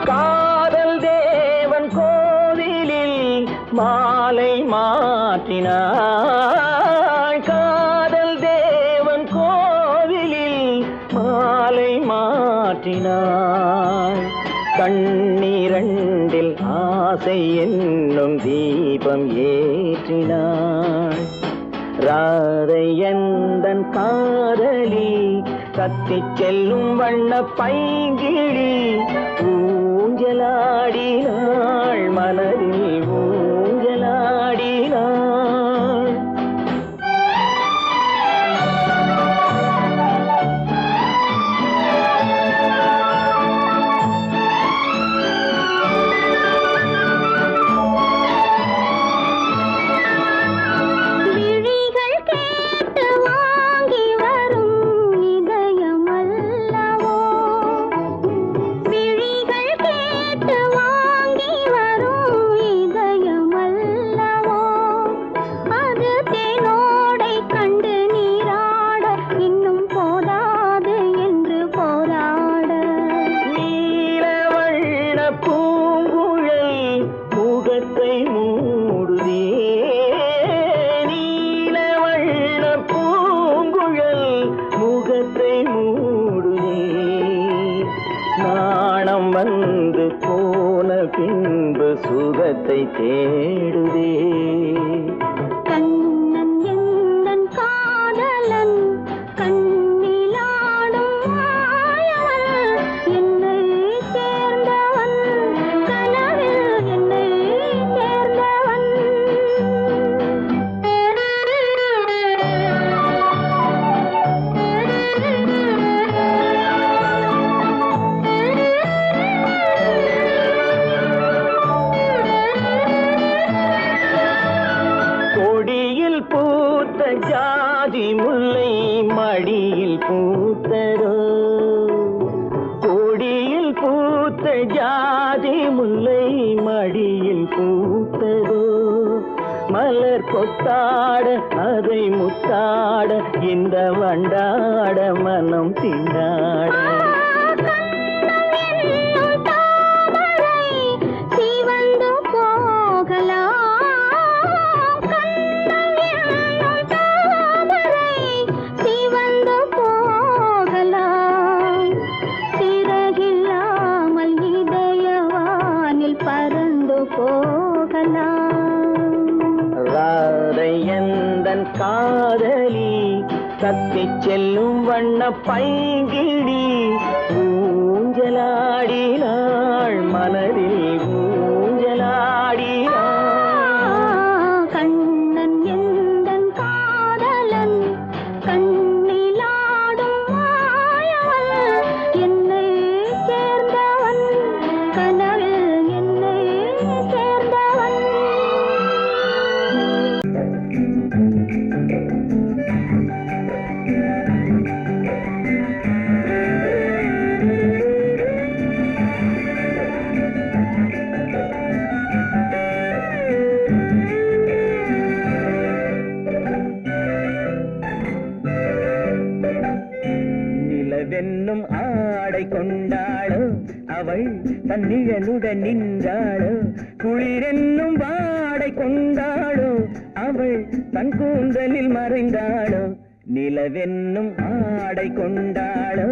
காதல் தேவன் கோவிலில் மாலை மாற்றினாய். காதல் தேவன் கோவிலில் மாலை மாற்றினாய். கண்ணீரண்டில் ஆசை என்னும் தீபம் ஏற்றினாய். ராதை எந்தன் காதலி கத்திச் செல்லும் வண்ண பைங்கிழி ஊஞ்சலாடினாள் மனதில் ஊஞ்சலாடினாள். விழிகள் கேட்டு வாங்கி வரும் இதயம் அல்லவோ. விழிகள் கேட்டு வாங்கி வரும் இதயம் அல்லவோ. அது தேனோடை கண்டு நீராட இன்னும் போதாது என்று போராட. நீலவண்ண பூங்குழல் முகத்தை மூடுதே. நீலவண்ண பூங்குழல் முகத்தை மூடுதே. நாணம் வந்து போன பின்பு சுகத்தை தேடுதே. கண்ணன் எந்தன் காதலன் கண்ணிலாடும் மாயவன் என்னை சேர்ந்தவன் கனவில் என்னை சேர்ந்தவன். கொடியில் பூத்த ஜாதி முல்லை மடியில் பூத்ததோ. கொடியில் பூத்த ஜாதி முல்லை மடியில் பூத்ததோ. மலர் கொத்தாட அதை முத்தாட இந்த வண்டாட மனம் திண்டாட. கண்ணம் தாமரை சிவந்து போகலாம். கண்ணம் தாமரை சிவந்து போகலாம். சிறகில்லாமல் இதயவானில் பறந்து போகலாம். ராதை எந்தன் காதலி கத்திச் செல்லும் வண்ண பைங்கிழி ஊஞ்சலாடினாள் மனதில் ஊஞ்சலாடினாள். கண்ணன் எந்தன் காதலன் கண்ணிலாடும் மாயவன் என்னை சேர்ந்தவன் கனவில் என்னை சேர்ந்தவன். அவள் தன் நிழலுடன் நின்றாளோ குளிரென்னும் வாடை கொண்டாளோ அவள் தன் கூந்தலில் மறைந்தாளோ நிலவென்னும் ஆடை கொண்டாளோ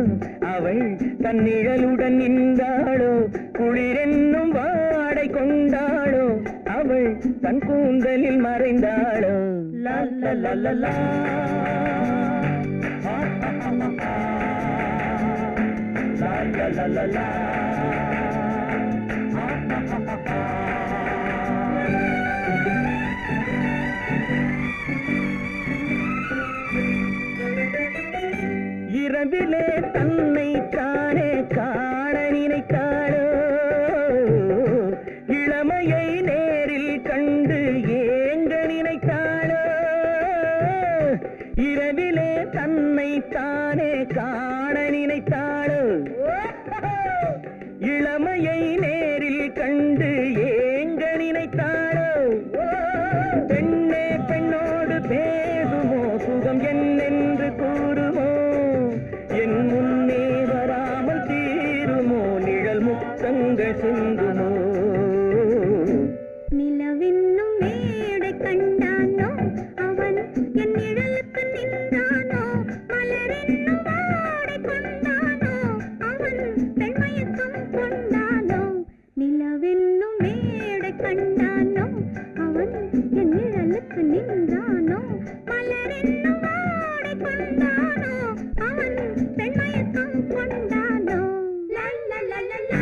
அவள் தன் நிழலுடன் நின்றாளோ குளிரென்னும் வாடை கொண்டாளோ அவள் தன் கூந்தலில் மறைந்தாளோ லா லா லா லா லா la la la la இரவிலே தன்னை தானே காண நினைத்தாளோ இளமையை நேரில் கண்டு ஏங்க நினைத்தாளோ இரவிலே தன்னை தானே காண நினைத்தாளோ இளமையை நேரில் கண்டு ஏங்க நினைத்தாளோ பெண்ணே பெண்ணோடு பேசுமோ சுகம் என்னென்று கூறுமோ என் முன்னே வராமல் தீருமோ நிழல் முத்தங்கள் சிந்துமோ நிலவென்னும் மேடை கண்டானோ அவன் என் நிழலுக்கு நின்றானோ மலரென்னும் வாடை கொண்டானோ அவன் பெண்மயக்கம் கொண்டானோ நிலவென்னும் மேடை கண்டானோ அவன் என் நிழலுக்கு நின்றானோ மலரென்னும் வாடை கொண்டானோ அவன் பெண்மயக்கம் கொண்டானோ லா லா லா லா லா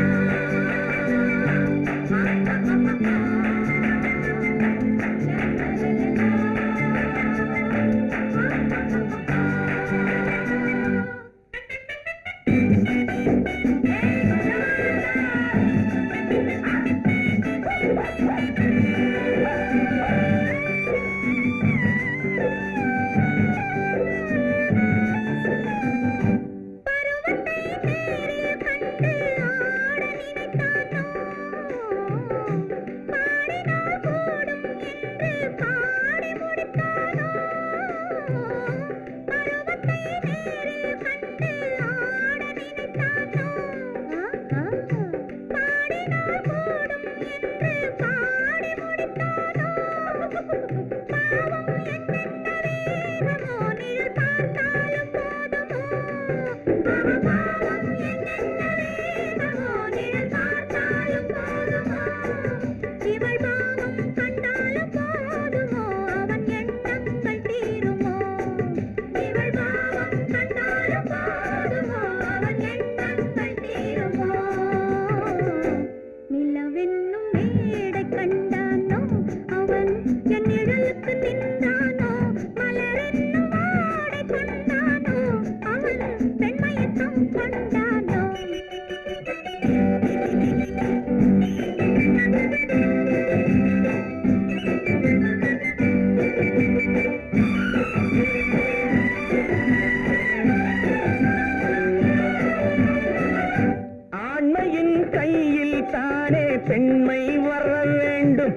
பெண்மை வர வேண்டும்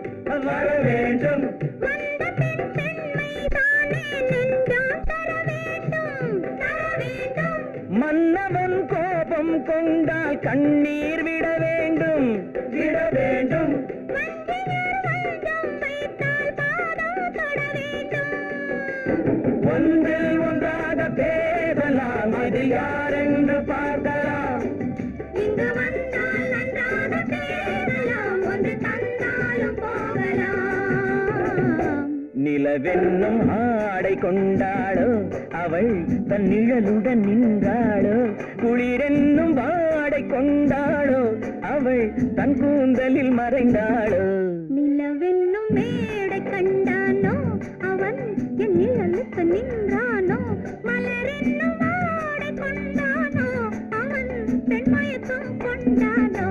வர வேண்டும் மன்னவன் கோபம் கொண்டால் கண்ணீர் விட வேண்டும் விட வேண்டும் ஒன்றில் ஒன்றாக பேசலாம் அது யாரென்று பார்க்கலாம் இங்கு வந்தால் நன்றாக பேசலாம் ஒன்று தந்தாலும் போகலாம் நிலவென்னும் ஆடை கொண்டாளோ அவள் தன் நிழலுடன் நின்றாளோ குளிரென்னும் வாடை கொண்டாளோ அவள் தன் கூந்தலில் மறைந்தாளோ நிலவென்னும் மேடை கண்டானோ அவன் என் நிழலுக்கு நின்றானோ மலரென்னும் வாடை கொண்டானோ அவன் பெண்மயக்கம் கொண்டானோ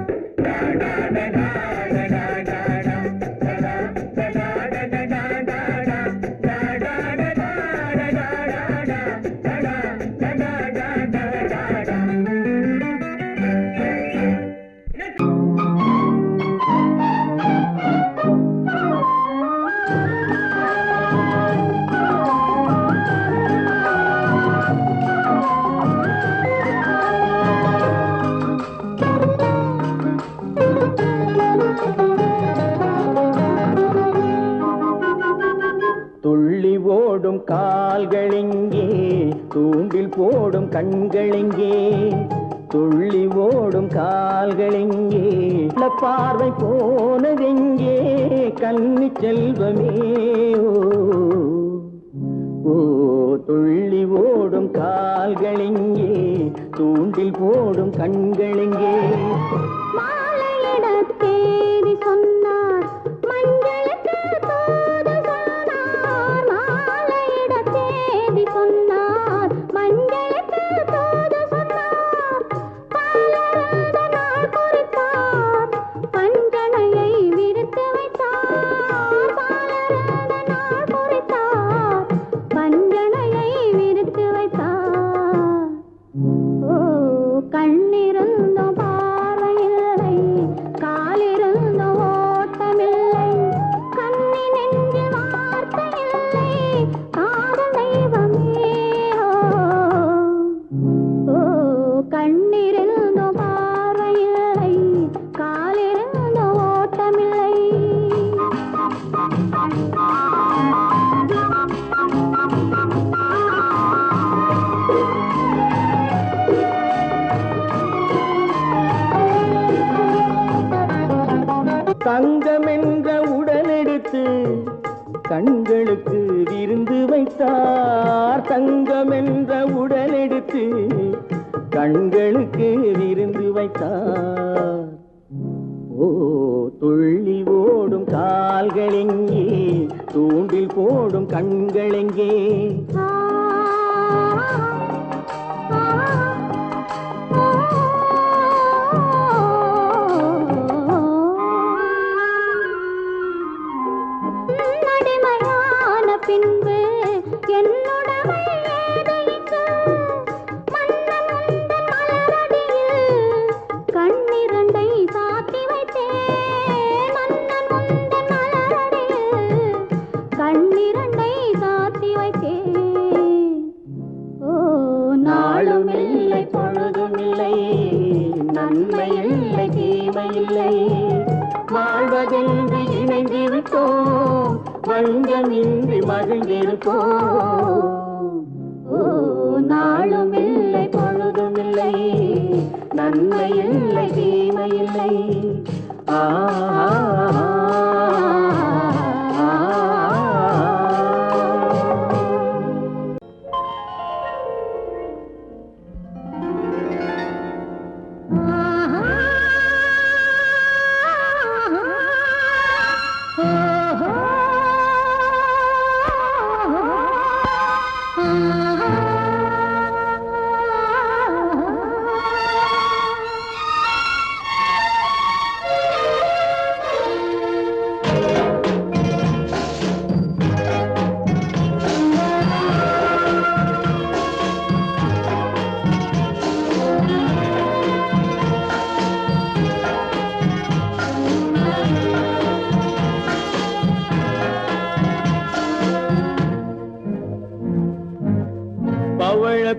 கால்களெங்கே தூண்டில் போடும் கண்களெங்கே துள்ளி ஓடும் கால்களெங்கே பார்வை போனதெங்கே கன்னி செல்வமே ஓ துள்ளி ஓடும் கால்களெங்கே தூண்டில் போடும் கண்களெங்கே மாலையிட தேதி சொன்னார் மஞ்சளுக்கு தூது சொன்னார் மாலையிட தேதி சொன்னார் மஞ்சளுக்கு தூது சொன்னார் பாலருந்த நாள் குறித்தார் பஞ்சனையை விரித்து வைத்தார் பாலருந்த நாள் குறித்தார் பஞ்சனையை விரித்து வைத்தார் ஓ கண்ணிருந்தும் பார்வையில்லை காலிருந்தும் ஓட்டமில்லை கண்ணி நெஞ்சில் வார்த்தையில்லை காதல் தெய்வமே ஓ கண்ணிருந்தும் பார்வையில்லை காலிருந்தும் ஓட்டமில்லை தங்கம் என்ற உடலெடுத்து கண்களுக்கு விருந்து வைத்தார் தங்கம் என்ற உடலெடுத்து கண்களுக்கு விருந்து வைத்தார் ஓ துள்ளி ஓடும் கால்களெங்கே தூண்டில் போடும் கண்களெங்கே நடைமையான பின்பு என்னுடமை ஏது இங்கு மன்னன் உந்தன் மலரடியில் கண்ணிரண்டை சாத்தி வைத்தேன் மன்னன் உந்தன் மலரடியில் கண்ணிரண்டை சாத்தி வைத்தேன் ஓ நாளும் இல்லை பொழுதும் இல்லை நன்மை இல்லை தீமை இல்லை வாழ்வதென்று இணைந்து விட்டோம் வஞ்சமின்றி மகிழ்ந்திருப்போம் ஓ நாளும் இல்லை பொழுதும் இல்லை நன்மை இல்லை தீமை இல்லை ஆ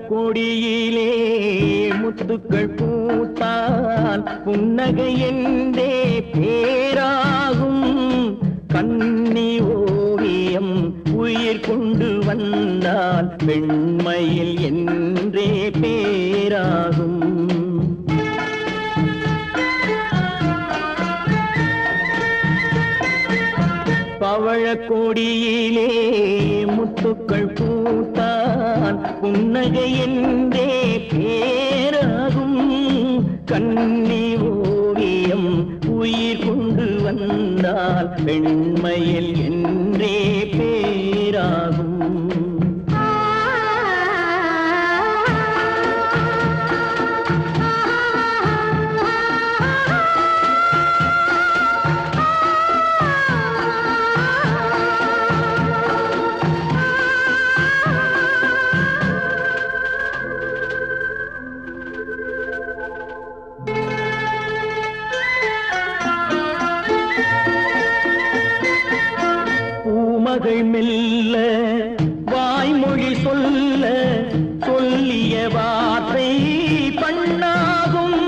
கொடியிலே முத்துக்கள் பூத்தால் புன்னகை என்றே பேராகும் கண்ணி ஓவியம் உயிர் கொண்டு வந்தால் பெண்மையில் என்றே பேராகும் பவழக்கொடியிலே முத்துக்கள் பூத்தான் புன்னகை என்றே பேராகும் கண்ணி ஓவியம் உயிர் கொண்டு வந்தால் பெண்மையில் என்றே பேராகும் மகள் மெல்ல வாய்மொழி சொல்ல சொல்லிய வார்த்தை பண்ணாகும்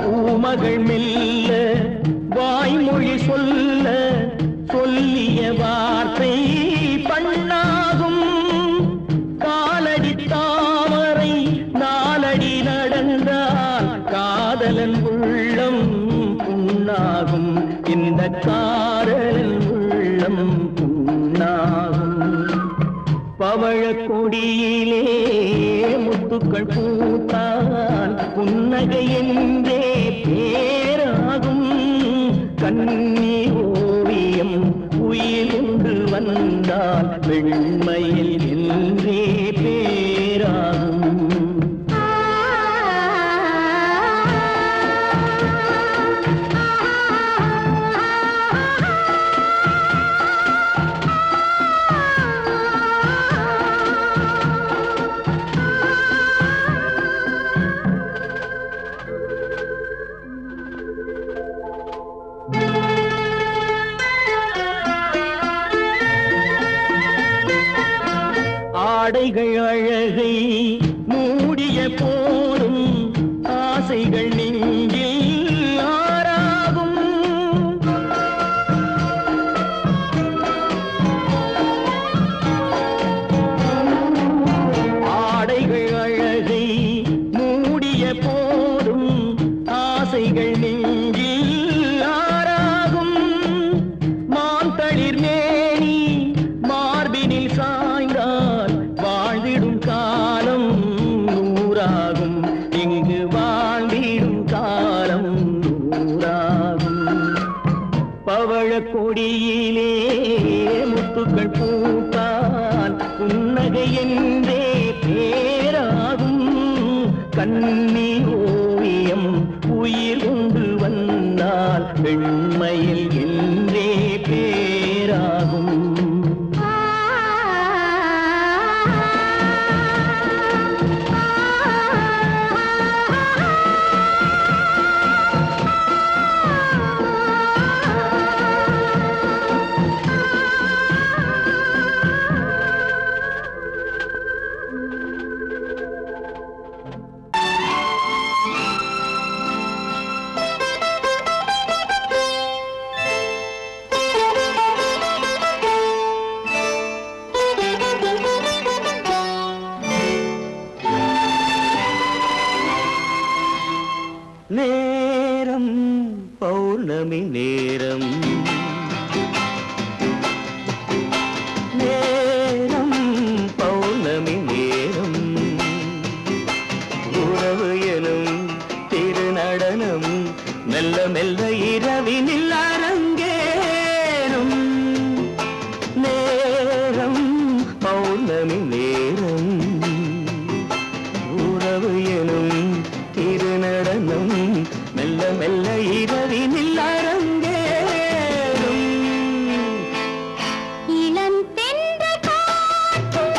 பூமகள் மெல்ல காதலன் உள்ளம் புண்ணாகும், இந்த காதலன் உள்ளம் புண்ணாகும். பவழக் கொடியிலே முத்துக்கள் பூத்தால் புன்னகை என்றே பேராகும். கண்ணி ஓவியம் உயிர் ஒன்று வந்தால் வெண்மையில் என்றே பேராகும். ஆடைகள் அழகை மூடிய போதும் ஆசைகள் நெஞ்சில் ஆறாகும். ஆடைகள் அழகை மூடிய போதும் ஆசைகள் நெஞ்சில் ஆறாகும். மாந்தளிர் மேனி மார்பினில் சாய்ந்தால் வாழ்ந்திடும் காலம் நூறாகும். இங்கு வாழ்ந்திடும் காலம் நூறாகும். பவழக் கொடியிலே முத்துக்கள் பூத்தால் புன்னகை என்றே பேராகும். கண்ணி ஓவியம் உயிர் கொண்டு வந்தால் வெண்மையில் என்றே பேராகும். நேரம் பௌர்ணமி நேரம், நேரம் பௌர்ணமி நேரம். உறவு எனும் திருநடனம் மெல்ல மெல்ல இரவினில் அரங்கேறும். நேரம் பௌர்ணமி நேரம், உறவு எனும் திருநடனம் மெல்ல மெல்ல இரவினில் அரங்கேறும். இளம் தென்றல் காற்றும்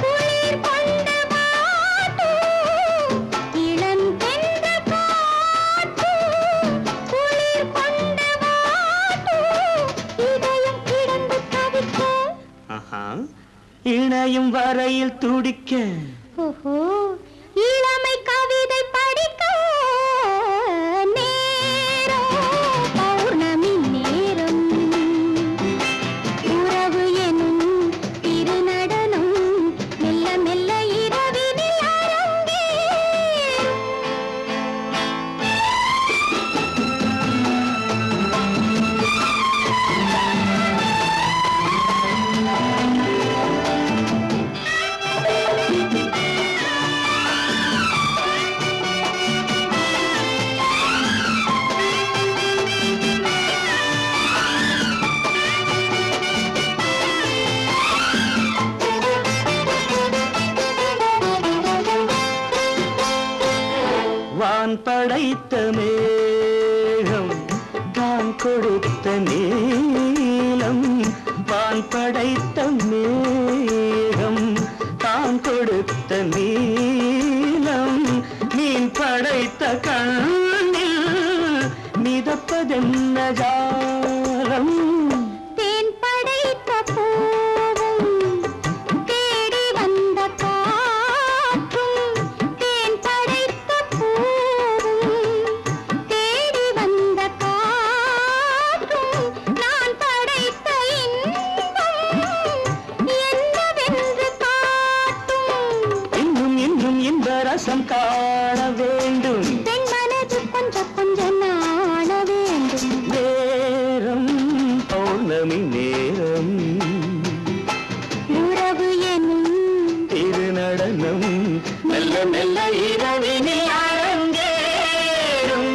குளிர் கொண்டு வாட்டும். இளம் தென்றல் காற்றும் குளிர் கொண்டு வாட்டும். இதயம் கிடந்து தவிக்க, இணையும் வரையில் துடிக்க, ஓஹோ இளமை கவிதை படிக்க. நேரம் பௌர்ணமி நேரம், உறவு எனும் திருநடனம் மெல்ல மெல்ல இரவினில் அரங்கேறும். வான் படைத்த மேகம் தான் கொடுத்த நீலம். வான் படைத்த மேகம் தான் கொடுத்த நீலம். மீன் படைத்த கண்ணில் மிதப்பதென்ன ஜாலம். தேன் படைத்த பூவும் தேடி வந்த காற்றும். தேன் படைத்த பூவும் தேடி வந்த காற்றும். நான் படைத்த இன்பம் என்னவென்று காட்டும். இன்னும் இன்னும் இந்த ரசம் காண வேண்டும். பெண்மனதில் இரவினில் அரங்கேறும்.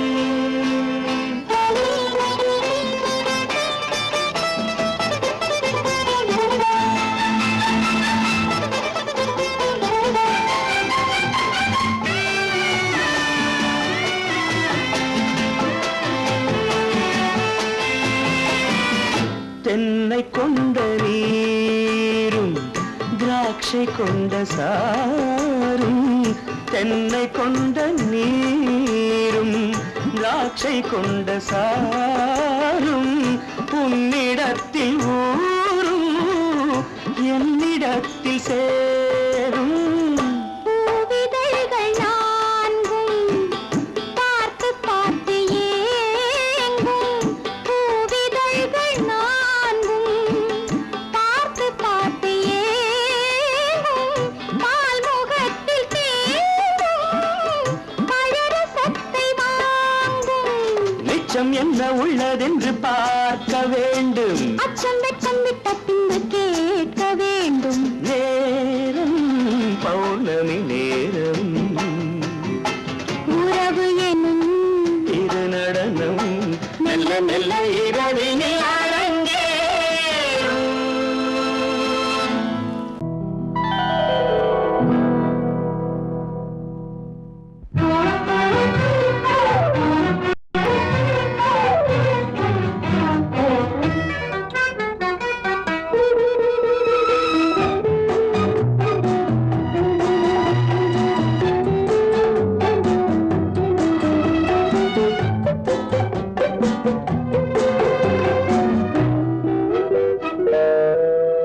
தென்னை கொண்ட நீரும் திராட்சை கொண்ட சாரும், தென்னை கொண்ட நீரும் திராட்சை கொண்ட சாரும், உன்னிடத்தில் ஊரும் என்னிடத்தில் சேரும். பூவிதழ்கள் நான்கும் பார்த்து பார்த்து ஏங்கும், பூவிதழ்கள் நான்கும் பார்த்து பார்த்து ஏங்கும், பால்முகத்தில் தேங்கும் பழரசத்தை வாங்கும். நிச்சம் என்ன உள்ளதென்று பார்க்க வேண்டும், அச்சம் வெச்சம் விட்ட பின்பு கேட்க வேண்டும். நேரம் பௌர்ணமி நேரம், உறவு எனும் இது நடனம் மெல்ல மெல்ல இரவினில் அரங்கேறும்.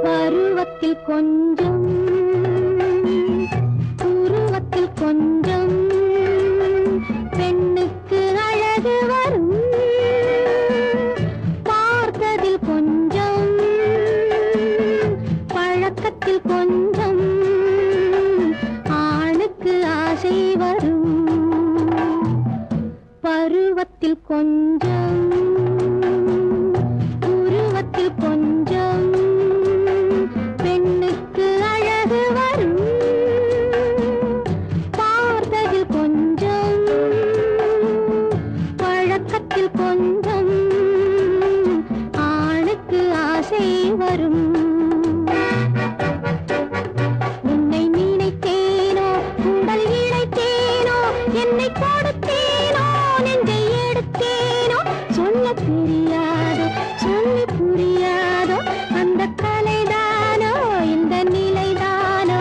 பருவத்தில் கொஞ்சம் உருவத்தில் கொஞ்சம் பெண்ணுக்கு அழகு வரும், பார்த்ததில் கொஞ்சம் பழக்கத்தில் கொஞ்சம் ஆணுக்கு ஆசை வரும். பருவத்தில் கொஞ்சம் உருவத்தில் கொஞ்சம் பெண்ணுக்கு அழகு வரும், பார்த்ததில் கொஞ்சம் பழக்கத்தில் கொஞ்சம் ஆணுக்கு ஆசை வரும். உன்னை நினைத்தேனோ உடல் இழைத்தேனோ, என்னை கொடுத்தேனோ நெஞ்சை எடுத்தேனோ, சொல்ல தெரியாதோ சொல்லி புரியாதோ அந்த கலைதானோ இந்த நிலைதானோ.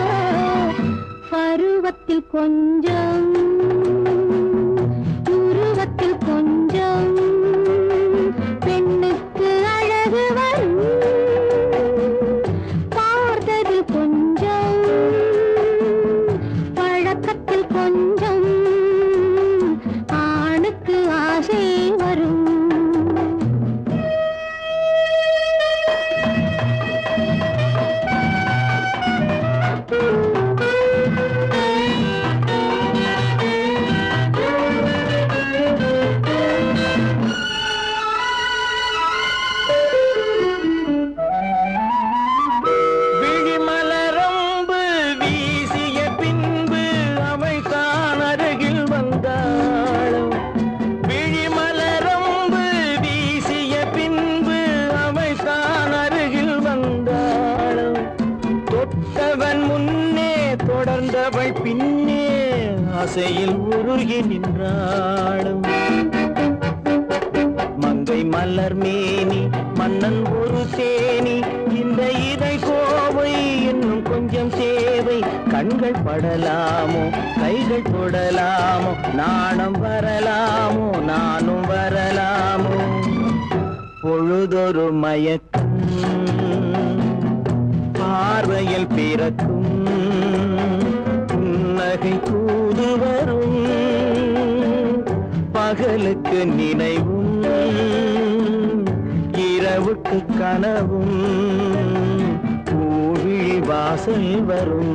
பருவத்தில் கொஞ்சம் உருவத்தில் கொஞ்சம் பெண்ணுக்கு அழகு வரும், பார்த்ததில் கொஞ்சம் பழக்கத்தில் கொஞ்சம் ஆணுக்கு ஆசை வரும். விழிமலரம்பு வீசிய பின்பு அவள் தான் அருகில் வந்தாளும். விழிமலரம்பு வீசிய பின்பு அவள் தான் அருகில் வந்தாளும். தொட்டவன் முன்னே தொடர்ந்தவள் பின்னே ஆசையில் உருகி நின்றாளும். மங்கை மலர் மேனி மன்னன் ஒரு தேனி, இந்த இதை கோவை இன்னும் கொஞ்சம் சேவை. கண்கள் படலாமோ கைகள் தொடலாமோ, நாணம் வரலாமோ நானும் வரலாமோ. பொழுதொரு மயக்கம் பார்வையில் பிறக்கும், புன்னகை தூது வரும். பகலுக்கு நினைவும் இரவுக்கு கனவும், பூவிழி வாசல் வரும்.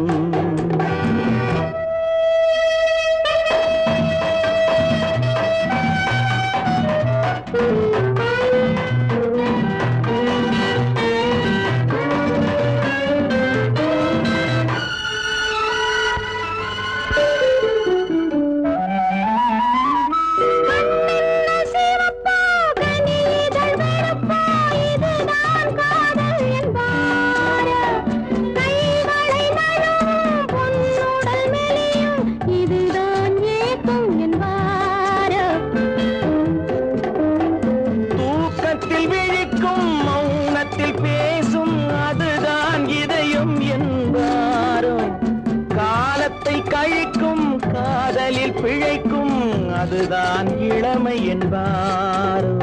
பிழைக்கும் அதுதான் இளமை என்பாரோ.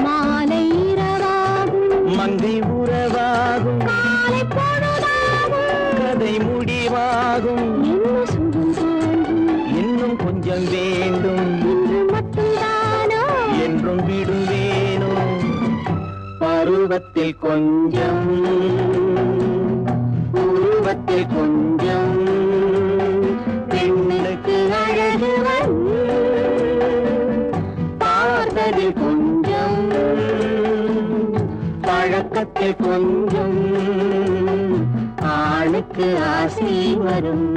மாலை இரவாகும் மங்கை உறவாகும் காலை பொழுதாகும் கதை முடிவாகும் என்ன சுகம் தோன்றும் இன்னும் கொஞ்சம் வேண்டும் இன்று மட்டும்தானோ என்றும் விடுவேனோ. பருவத்தில் கொஞ்சம் உருவத்தில் கொஞ்சம் பெண்ணுக்கு அழகு வரும். பார்த்ததில் கொஞ்சம் பழக்கத்தில் கொஞ்சம் ஆணுக்கு ஆசை வரும்.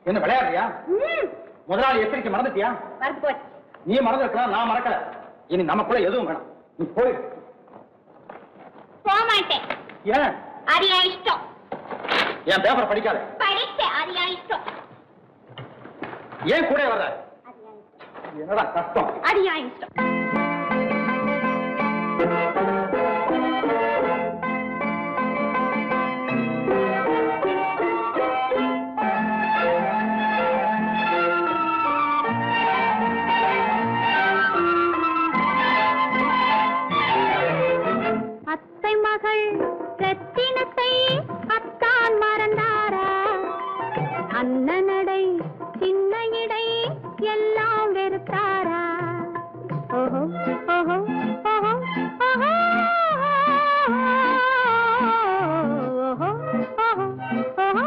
என்ன விளையாடுறியா? முதலாளி எச்சரிக்கை மறந்துட்டியா? நீ மறந்துருக்கலாம், நான் மறக்கல. இனி நமக்குள்ள எதுவும் வேணாம், நீ போய். போக மாட்டேன். ஏன்? அது என் இஷ்டம். என் பேப்பர் படிக்காத. படிச்சேன், அது என் இஷ்டம். ஏன் கூட வர்ற? என்னடா கஷ்டம்? அது என் இஷ்டம். அத்தை மகள் ரத்தினத்தை அத்தான் மறந்தாரா? அண்ணனடை சின்ன இடை எல்லாம் வெறுத்தாரா? ஓஹோ ஓஹோ ஓஹோ ஓஹோ ஓஹோ ஓஹோ ஓஹோ.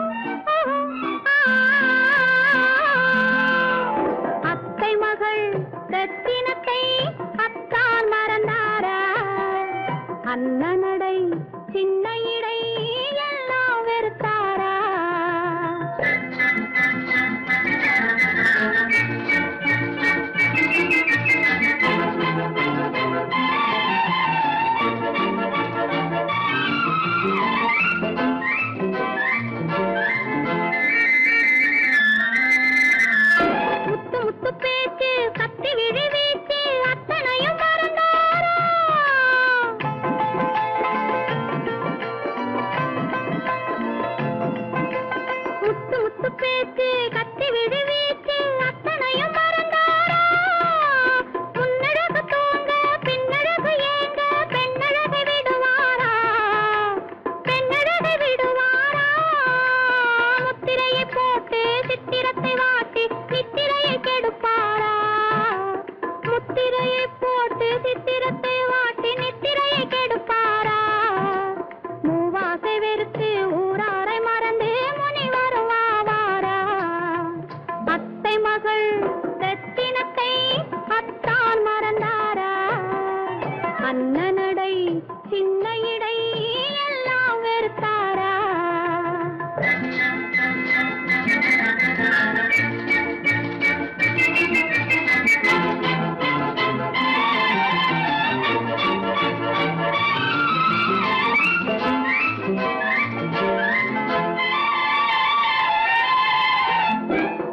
அத்தை மகள் ரத்தினத்தை அத்தான் மறந்தாரா? அண்ணனடை சின்ன இடை எல்லாம் வெறுத்தாரா? முத்து முத்து பேச்சு கத்தி விழி வீச்சு அத்தனையும் மறந்தாரா? முத்து முத்து பேச்சு கத்தி விழி வீச்சு அத்தனையும் மறந்தாரா? முன்னழகு தூங்க பின்னழகு ஏங்க பெண்ணழகை விடுவாரா? பெண்ணழகை விடுவாரா? முத்திரையை போட்டு சித்திரத்தை வாட்டி நித்திரையை கெடுப்பாரா? முத்திரையை போட்டு சித்திரத்தை வாட்டி நித்திரையை கெடுப்பாரா? மூவாசை வெறுத்து ஊராரை மறந்து முனி வருவாரா? அத்தை மகள் ரத்தினத்தை அத்தான் மறந்தாரா? அண்ணனடை சின்ன இடை எல்லாம் வெறுத்தாரா?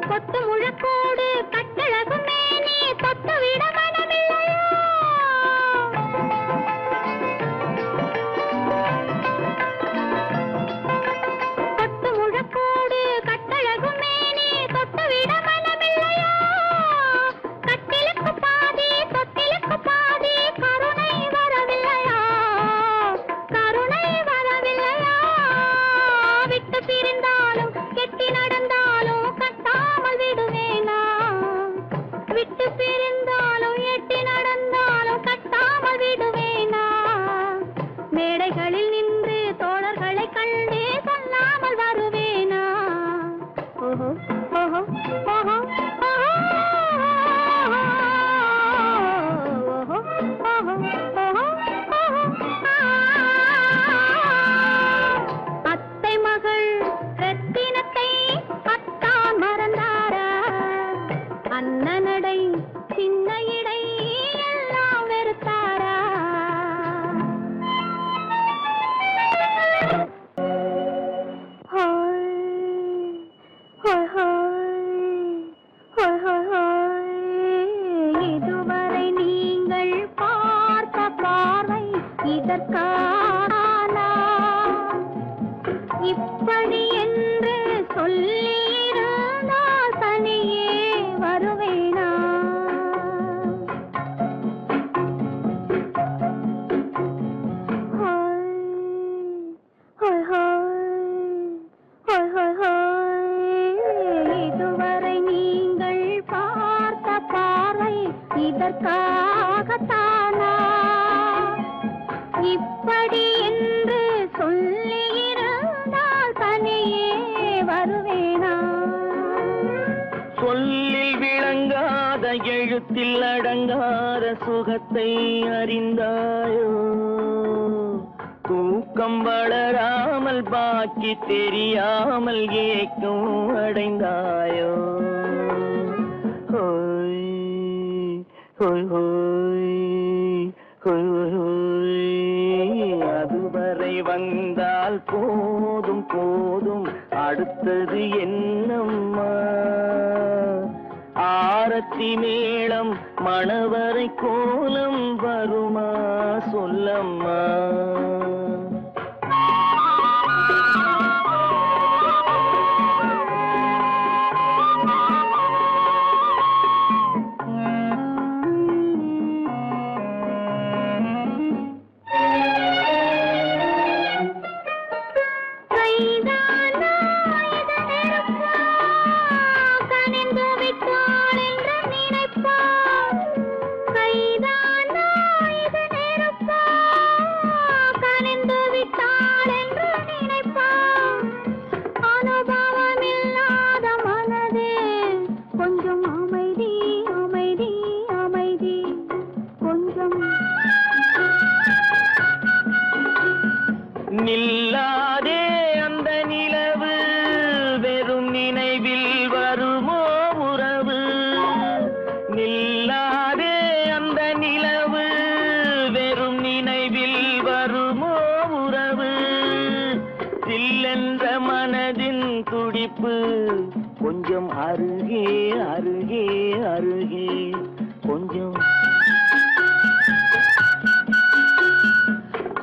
கொத்து முழக்கோடு கட்டழகு மேனி தொட்டு விட மனமில்லையோ? கொத்து முழக்கோடு கட்டழகு மேனி தொட்டு விட மனமில்லையோ? கட்டிலுக்கு பாதி தொட்டிலுக்கு பாதி கருணை வரவில்லையா? கருணை வரவில்லையா? விட்டு பிரிந்தாலும் கெட்டி நடந்தாலும் கட்டாமல் விடுவேனா? விட்டு பிரிந்தாலும் எட்டி நடந்தாலும் கட்டாமல் விடுவேனா? மேடைகளில் நின்று தோழர்களை கண்டு சொல்லாமல் வருவேனா? ஓஹோ ஓஹோ ஓஹோ ஓஹோ ஓஹோ ஓஹோ ஓஹோ. அத்தை மகள் ரத்தினத்தை அத்தான் மறந்தாரா? அண்ணனடை சின்ன இடை எல்லாம் வெறுத்தாரா? இதுவரை நீங்கள் பார்த்த பார்வை இதற்கானா? இப்படி என்று சொல்லியிருந்தால் தனியே வருவேனா? இதுவரை நீங்கள் பார்த்த பார்வை இதற்காகத்தானா? இப்படி என்று சொல்லியிருந்தால் தனியே வருவேனா? சொல்லில் விளங்காத எழுத்தில் அடங்காத சுகத்தை அறிந்தாயோ? தூக்கம் வளராமல் பாக்கி தெரியாமல் ஏக்கம் அடைந்தாயோ? ஹோய் ஹோய் ஹோய் ஹோய் ஹோய். அதுவரை வந்தால் போதும் போதும், அடுத்தது என்னம்மா? ஆரத்தி மேளம் மணவரை கோலம் வருமா சொல்லம்மா? நில்லாதே அந்த நிலவு, வெறும் நினைவில் வருமோ உறவு? நில்லாதே அந்த நிலவு, வெறும் நினைவில் வருமோ உறவு? சில்லென்ற மனதின் துடிப்பு கொஞ்சம் அருகே அருகே அருகே கொஞ்சம்.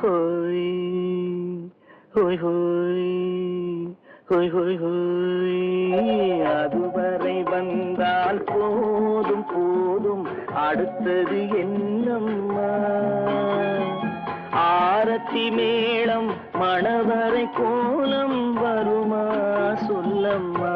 ஹோய் ஹோய் ஹோய் ஹோய் ஹோய் ஹோய். அதுவரை வந்தால் போதும் போதும், அடுத்தது என்னம்மா? ஆரத்தி மேளம் மணவரை கோலம் வருமா சொல்லம்மா?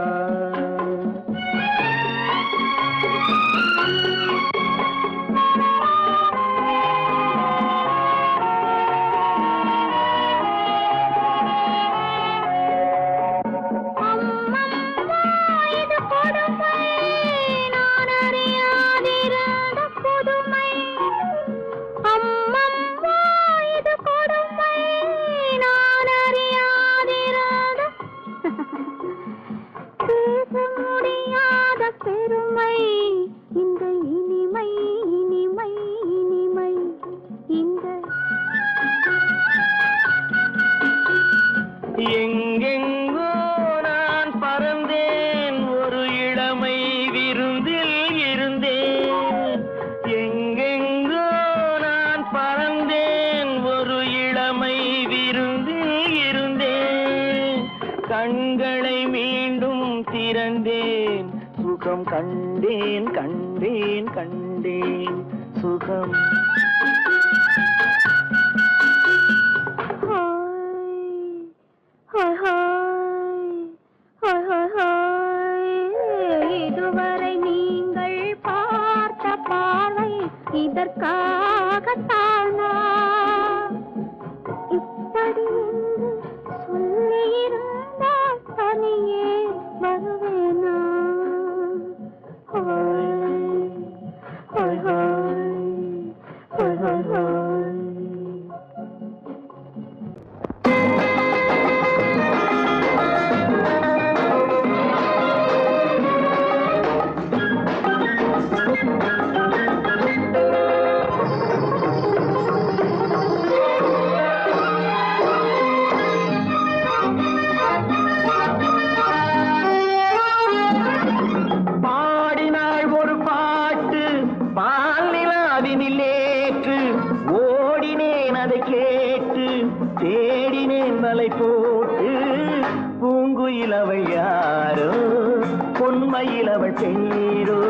எங்கெங்கோ நான் பறந்தேன், ஒரு இளமை விருந்தில் இருந்தேன். எங்கெங்கோ நான் பறந்தேன், ஒரு இளமை விருந்தில் இருந்தேன். கண்களை மீண்டும் திறந்தேன், சுகம் கண்டேன் கண்டேன் கண்டேன் சுகம். இதுவரை நீங்கள் பார்த்த பார்வை இதற்காகத்தானா? இப்படி என்று சொல்லியிருந்தால் தனியே வருவேனா? ஹோய் ஹோய் ஹோய் ஹோய் ஹோய் ஹோய். பாலிலாவினில் நேற்று ஓடினேன் அதை கேட்டு தேடினேன் வலை போட்டு பூங்குயில் அவள் யாரோ பொன்மையில் அவள் பேரோ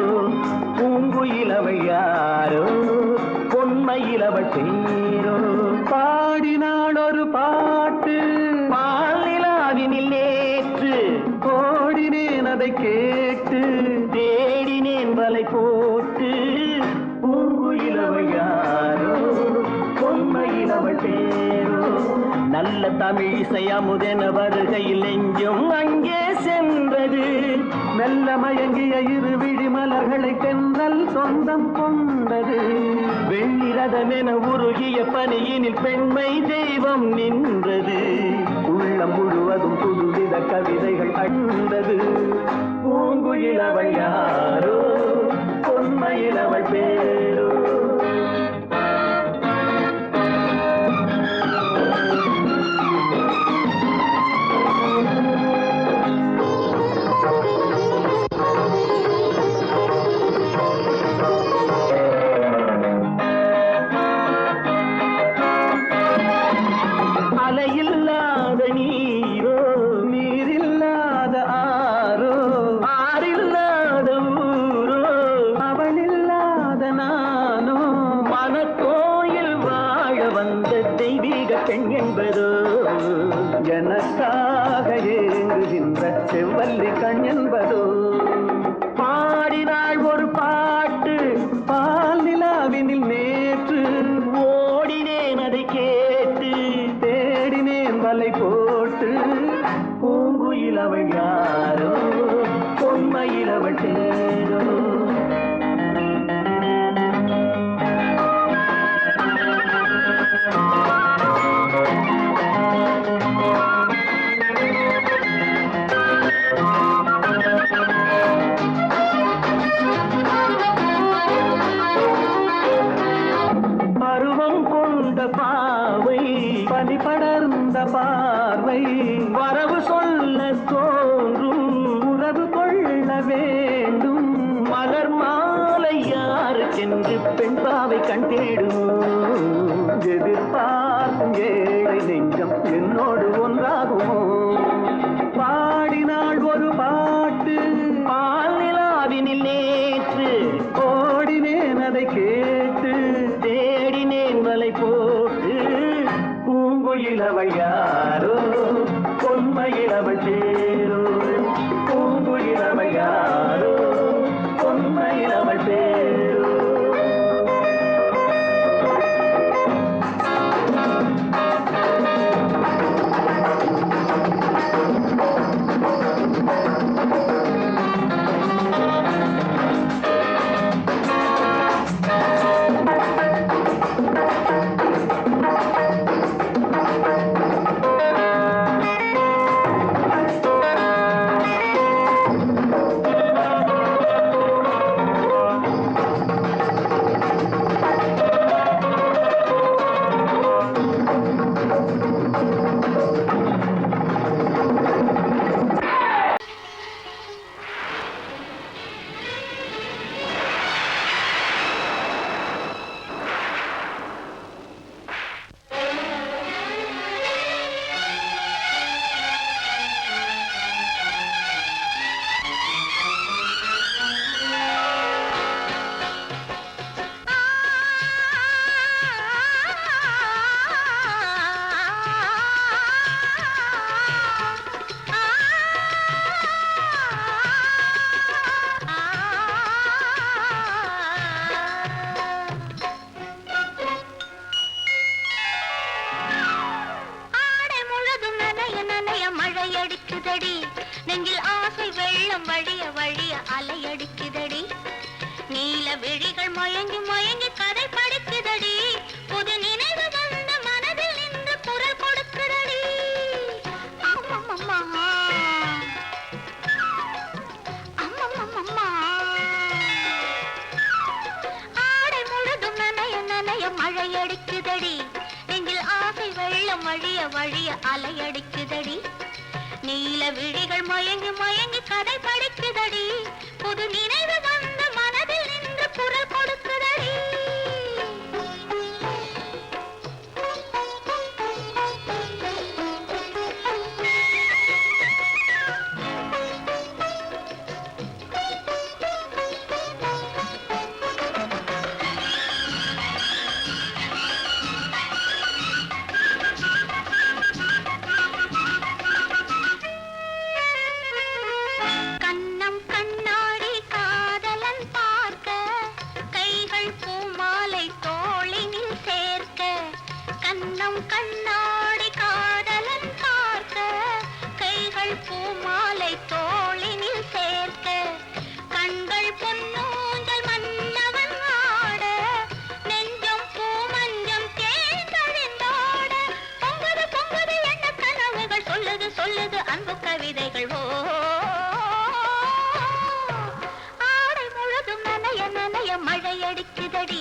பூங்குயில் அவள் யாரோ பொன்மையில் அவள் பேரோ பாடினாள் ஒரு பாட்டு பாலிலாவினில் நேற்று ஓடினேன் அதை கேட்டு தேடினேன் வலை போட்டு பூங்குயில் அவள் யாரோ பொன்மையில் அவள் பேரோ நல்ல தமிழிசை அமுதென வருகையில் நெஞ்சும் அங்கே சென்றது மெல்ல மயங்கிய இரு விழி மலர்களை தென்றல் சொந்தம் கொண்டது வெண்ணிரதமென உருகிய பனியினில் பெண்மை தெய்வம் நின்றது உள்ளம் முழுவதும் புதுவித கவிதைகள் அண்டது பூங்குயில் அவள் யாரோ பொன்மையில் அவள் பேரோ அலையில்லாத நீரோ நீரில்லாத ஆரோ ஆறில்லாத ஊரோ அவளில்லாத நானோ மனக்கோயில் வாழ வந்த தெய்வீக பெண் என்பதோ எனக்காக ஏங்குகின்ற செவ்வல்லி கண் என்பதோ பாடினாள் ஒரு பாட்டு பால் நிலாவினில் நேற்று ஓடினேன் அதை கேட்டு தேடினேன் வலை போட்டு பூங்குயில் அவள் யாரோ பொன்மையில் அவள் தேரோ பருவம் கொண்ட பாவை பனி படர்ந்த பார்வை வரவு சொல்ல தோன்றும் உறவு கொள்ள வேண்டும் மலர் மாலை யாருக்கென்று பெண் பாவை கண் தேடும் எதிர்பார்க்கும் ஏழை நெஞ்சம் என்னோடு ஒன்றாகுமோ பாடினாள் ஒரு பாட்டு பால் நிலாவினில் நேற்று ஓடினேன் அதை கேட்டு தேடினேன் வலை போட்டு பூங்குயில் அவள் யாரோ பொன்மையில் அவள் பேரோ பூங்குயில் அவள் யாரோ பொன்மையில் அவள் பேரோ அலையடிக்குதடி நீல விழிகள் மயங்கி மயங்கி கதை படிக்குதடி புது நினைவு வந்த மனதில் நின்று குரல் கொடுக்குதடி அம்மம்மம்மா அம்மம்மம்மா ஆடை முழுதும் நனைய நனைய மழை அடிக்குதடி நெஞ்சில் ஆசை வெள்ளம் வழிய வழிய அலையடிக்குதடி நீல விழிகள் மயங்கி மயங்கி கதை படிக்குதடி புது நினைவு வந்த மனதில் நின்று குரல் கொடுக்குதடி பசிக்குதடி